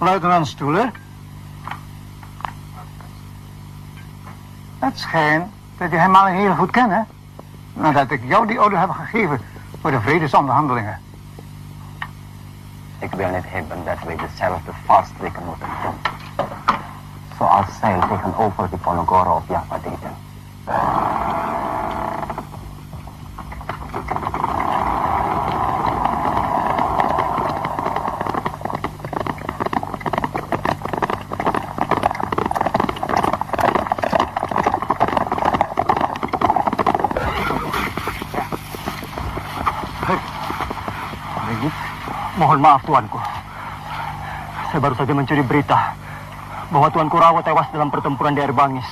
Luitenant Stoeler. Het schijnt dat je hem al heel goed kent, hè? Nadat ik jou die order heb gegeven voor de vredesonderhandelingen. Ik wil niet hebben dat wij dezelfde valstrikken moeten doen. Zoals zij tegenover de Ponegoro op Java deden. Mohon maaf tuanku. Saya baru saja mencuri berita bahwa tuanku Rawa tewas dalam pertempuran di air Bangis.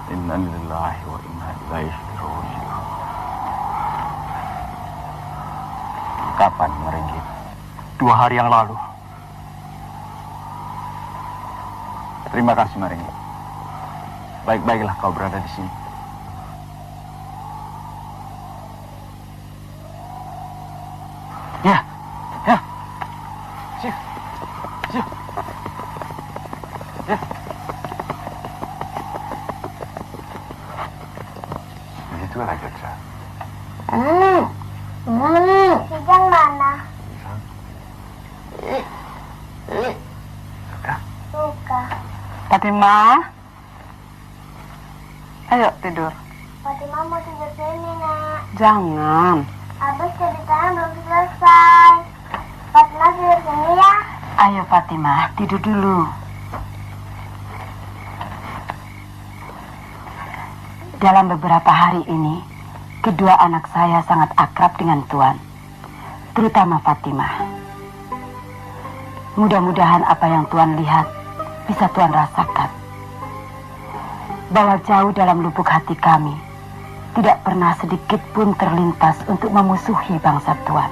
Inna lillahi wa inna ilaihi raji'un. Kapan Merenggit? 2 hari yang lalu. Terima kasih Merenggit. Baik-baiklah kau berada di sini. Ya, ya. Siap, siap. Ya. Begitu aja, Cak. Sejang mana? Suka. Fatimah, ayo tidur. Fatimah mau tidur sini, Nak. Jangan. Abis ceritanya belum selesai. Fatimah tidur sini ya. Ayo Fatimah, tidur dulu. Dalam beberapa hari ini, kedua anak saya sangat akrab dengan Tuan, terutama Fatimah. Mudah-mudahan apa yang Tuan lihat bisa Tuan rasakan. Bahwa jauh dalam lubuk hati kami, tidak pernah sedikit pun terlintas untuk memusuhi bangsa Tuan.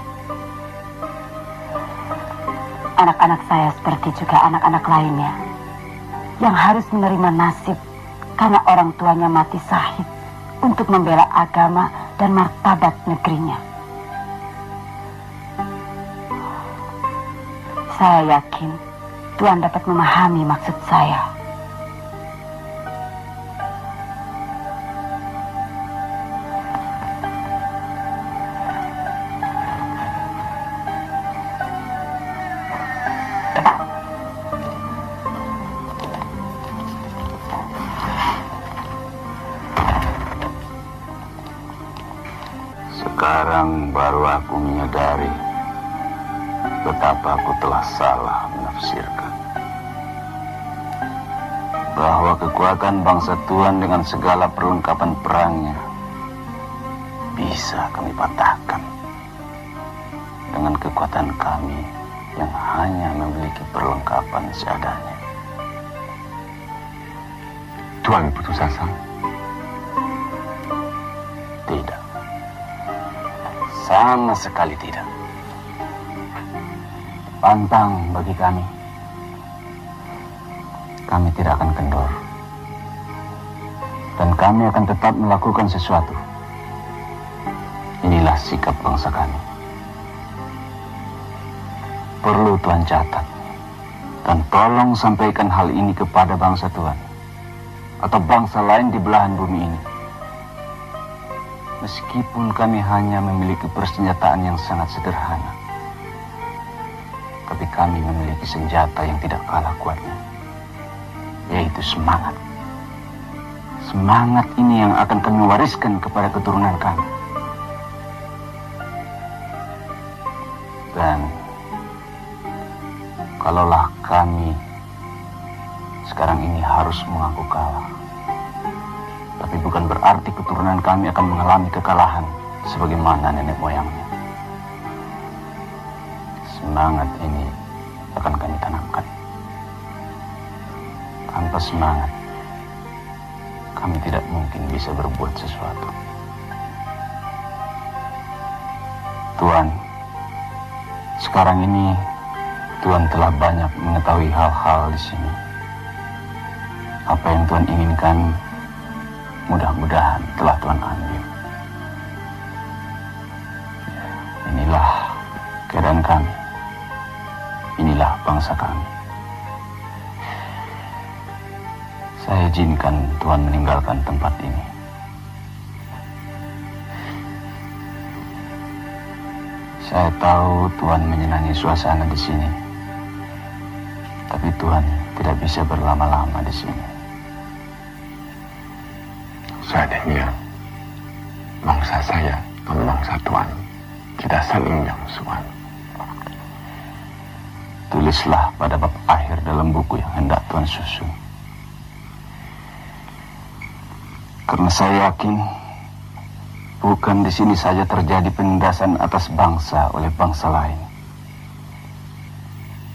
Anak-anak saya seperti juga anak-anak lainnya yang harus menerima nasib karena orang tuanya mati syahid untuk membela agama dan martabat negerinya. Saya yakin Tuan dapat memahami maksud saya. aku telah salah menafsirkan bahwa kekuatan bangsa Tuhan dengan segala perlengkapan perangnya bisa kami patahkan dengan kekuatan kami yang hanya memiliki perlengkapan seadanya. Tuhan putus asa? Tidak. Sama sekali tidak. Pantang bagi kami. Kami tidak akan kendor. Dan kami akan tetap melakukan sesuatu. Inilah sikap bangsa kami. Perlu Tuhan catat. Dan tolong sampaikan hal ini kepada bangsa Tuhan. Atau bangsa lain di belahan bumi ini. Meskipun kami hanya memiliki persenjataan yang sangat sederhana. Tapi kami memiliki senjata yang tidak kalah kuatnya. Yaitu semangat. Semangat ini yang akan kami wariskan kepada keturunan kami. Dan kalaulah kami sekarang ini harus mengaku kalah, tapi bukan berarti keturunan kami akan mengalami kekalahan sebagaimana nenek moyangnya. Semangat ini akan kami tanamkan. Tanpa semangat, kami tidak mungkin bisa berbuat sesuatu. Tuhan, sekarang ini Tuhan telah banyak mengetahui hal-hal di sini. Apa yang Tuhan inginkan, mudah-mudahan telah Tuhan ambil. Inilah keadaan kami. Inilah bangsa kami. Saya izinkan Tuhan meninggalkan tempat ini. Saya tahu Tuhan menyenangi suasana di sini. Tapi Tuhan tidak bisa berlama-lama di sini. Seandainya bangsa saya dan bangsa Tuhan kita saling jangsuan. Tulislah pada bab akhir dalam buku yang hendak Tuhan susun. Karena saya yakin bukan di sini saja terjadi penindasan atas bangsa oleh bangsa lain.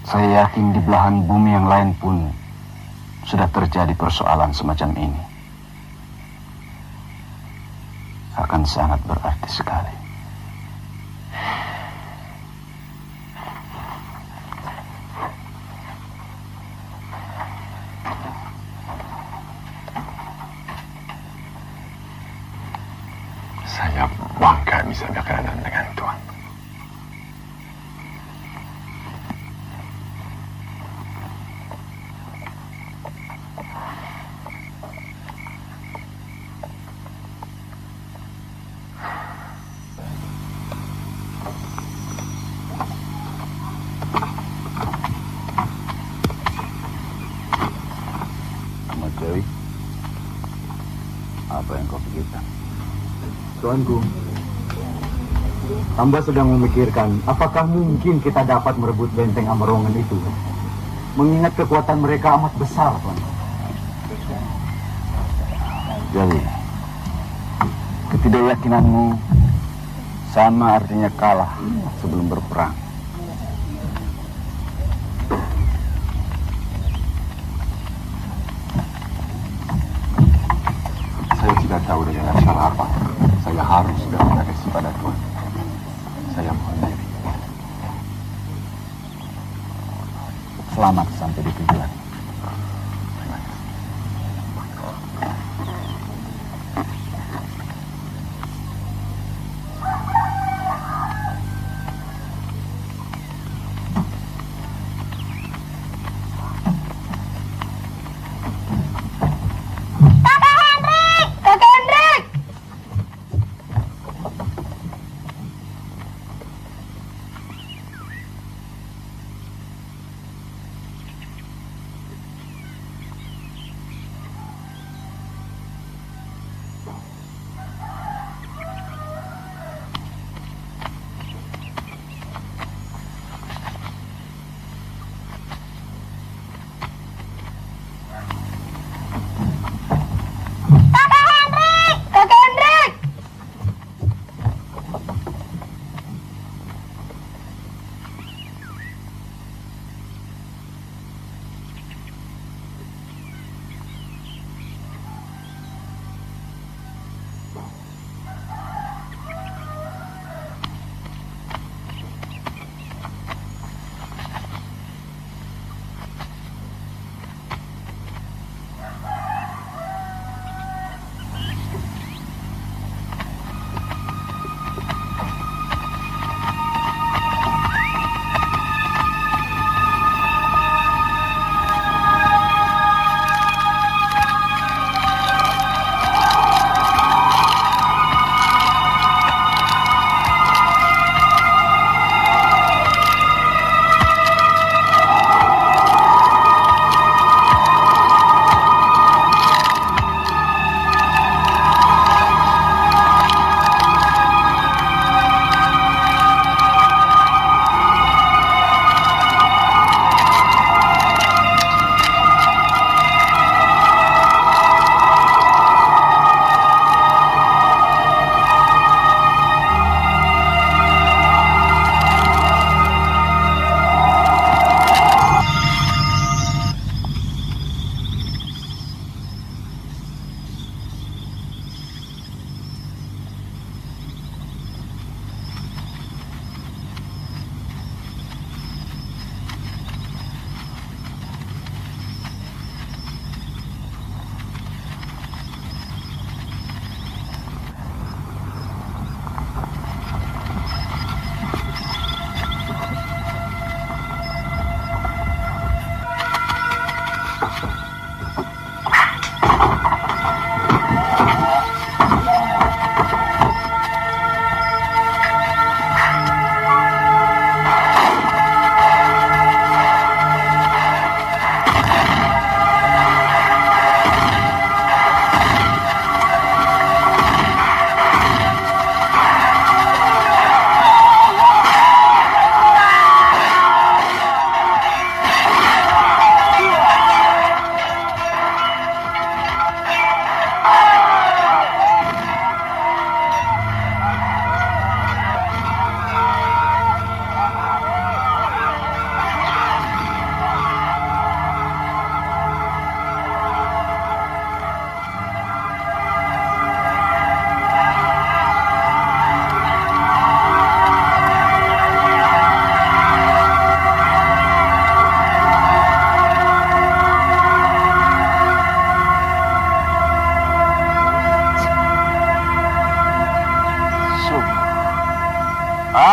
Saya yakin di belahan bumi yang lain pun sudah terjadi persoalan semacam ini. Akan sangat berarti sekali. Saya bangga bisa berkenalan dengan Tuhan. Ahmad Dewi, apa yang kau pikirkan? Tuanku, hamba sedang memikirkan apakah mungkin kita dapat merebut benteng Amerongen itu. Mengingat kekuatan mereka amat besar, Tuan. Jadi, ketidakyakinanmu sama artinya kalah sebelum berperang. Saya tidak tahu dengan cara apa. Saya harus berterima kasih pada Tuhan. Saya mohon diri. Selamat sampai di tujuan.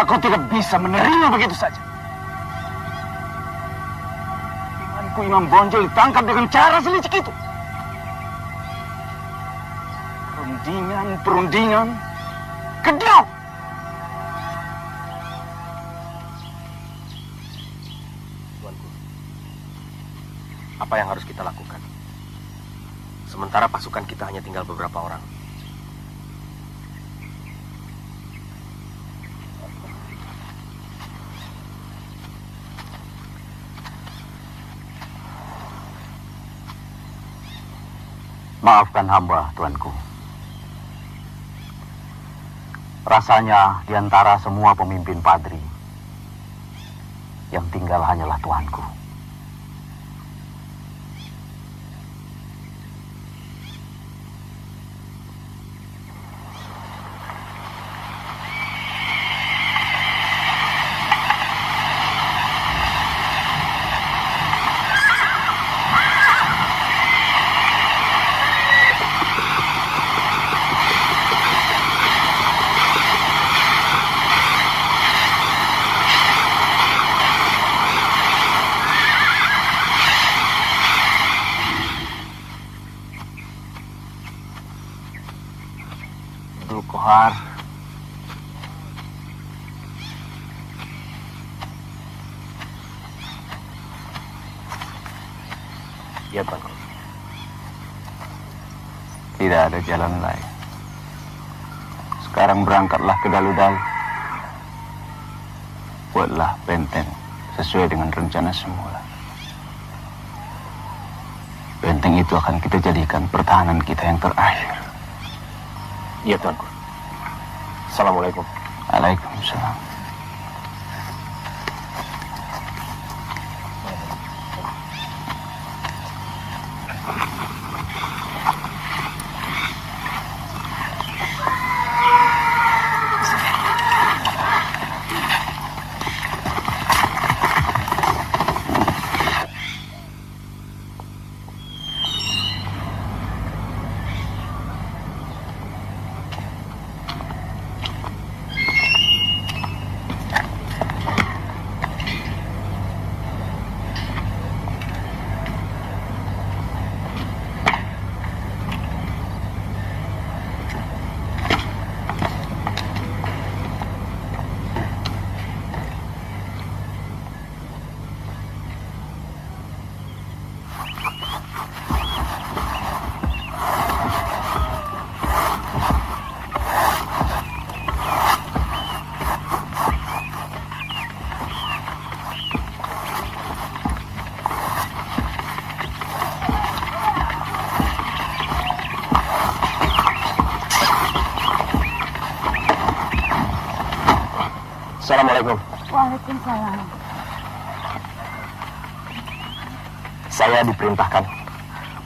Aku tidak bisa menerima begitu saja. Temanku Imam Bonjol ditangkap dengan cara selicik itu. Perundingan, kedok. Tuanku, apa yang harus kita lakukan? Sementara pasukan kita hanya tinggal beberapa orang. Maafkan hamba, tuanku. Rasanya di antara semua pemimpin padri, yang tinggal hanyalah tuanku. Kohar. Ya, Tuanku. Tidak ada jalan lain. Sekarang berangkatlah ke Dalu-Dalu. Buatlah benteng sesuai dengan rencana semula. Benteng itu akan kita jadikan pertahanan kita yang terakhir. Iya, Tuanku. Assalamualaikum. Waalaikumsalam. Assalamualaikum. Waalaikumsalam. Saya diperintahkan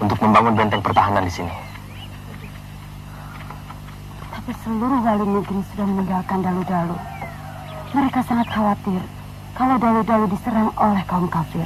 untuk membangun benteng pertahanan di sini. Tapi seluruh wali negeri sudah meninggalkan Dalu-Dalu. Mereka sangat khawatir kalau Dalu-Dalu diserang oleh kaum kafir.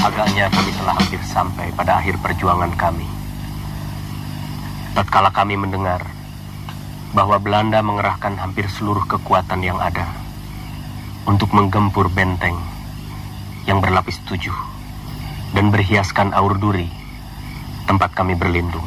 Agaknya kami telah hampir sampai pada akhir perjuangan kami. Tatkala kami mendengar bahwa Belanda mengerahkan hampir seluruh kekuatan yang ada untuk menggempur benteng yang berlapis 7 dan berhiaskan aur duri tempat kami berlindung.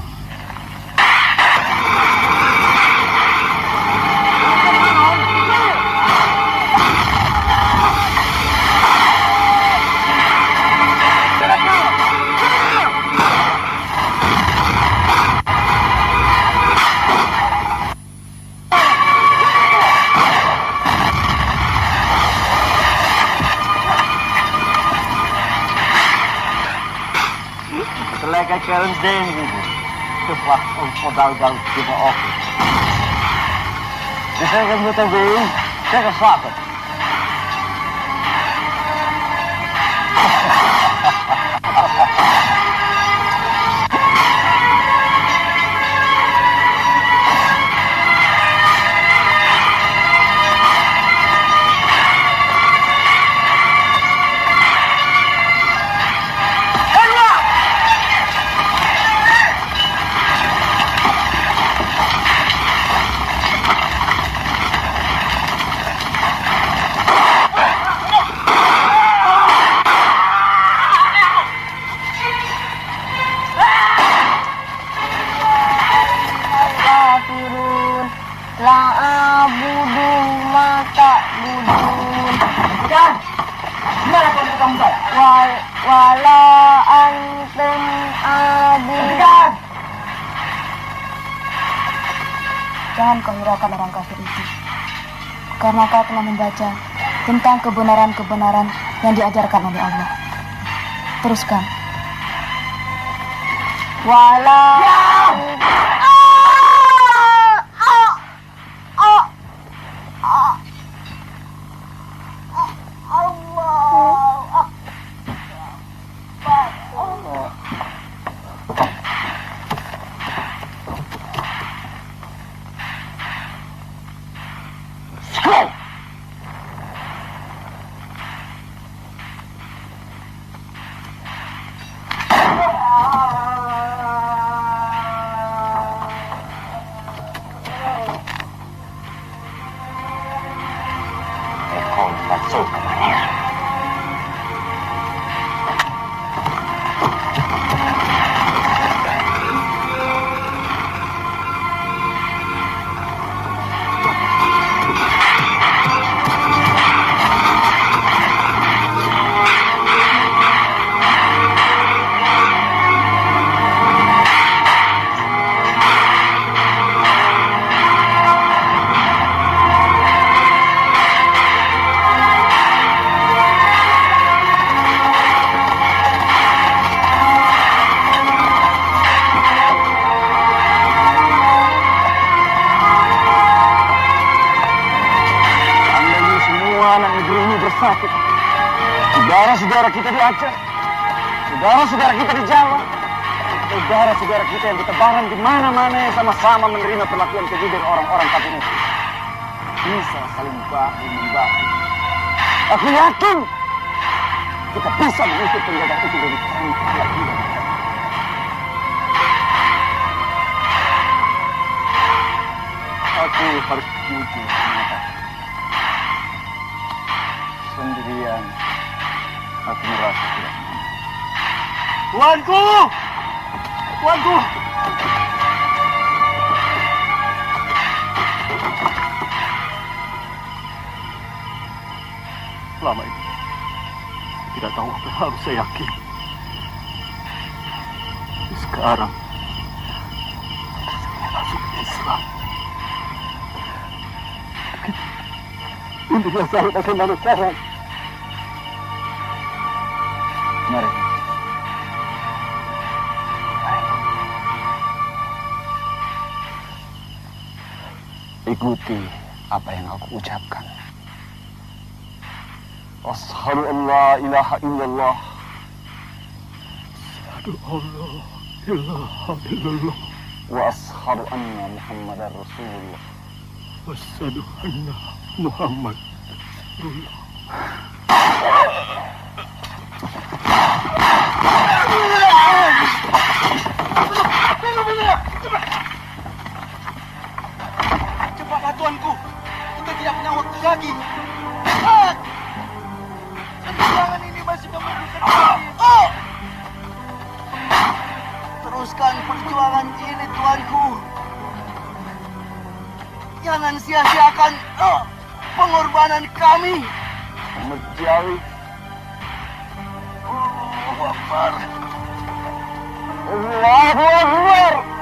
Karen Dane tepat pedal-pedal kita oke. Saya moeten weer, zeg eens slapen. Jangan kau hiraukan orang kafir itu, karena kau telah membaca tentang kebenaran-kebenaran yang diajarkan oleh Allah. Teruskan. Saudara-saudara kita di Aceh, saudara-saudara kita di Jawa, saudara-saudara kita yang bertebaran di mana-mana yang sama-sama menerima perlakuan keji dari orang-orang kafir itu. Bisa saling bahu-membahu. Aku yakin kita bisa mengusir penjaga itu dari perang kita. Aku harus jujur mengatakan sendirian. Aku merasa tidak mampu. Tuanku! Tuanku! Selama ini, saya tidak tahu apa yang harus saya yakin. Tapi sekarang, saya masuk Islam. Intinya saya bagaimana sekarang? Mari. Ikuti apa yang aku ucapkan. Asyhadu an la ilaha illallah. Asyhadu an la ilaha illallah. Wa asyhadu anna Muhammadar Rasulullah. Asyhadu anna Muhammad Rasulullah. sia-siakan pengorbanan kami. Ahmad Jawi. Allahu Akbar. Allahu Akbar.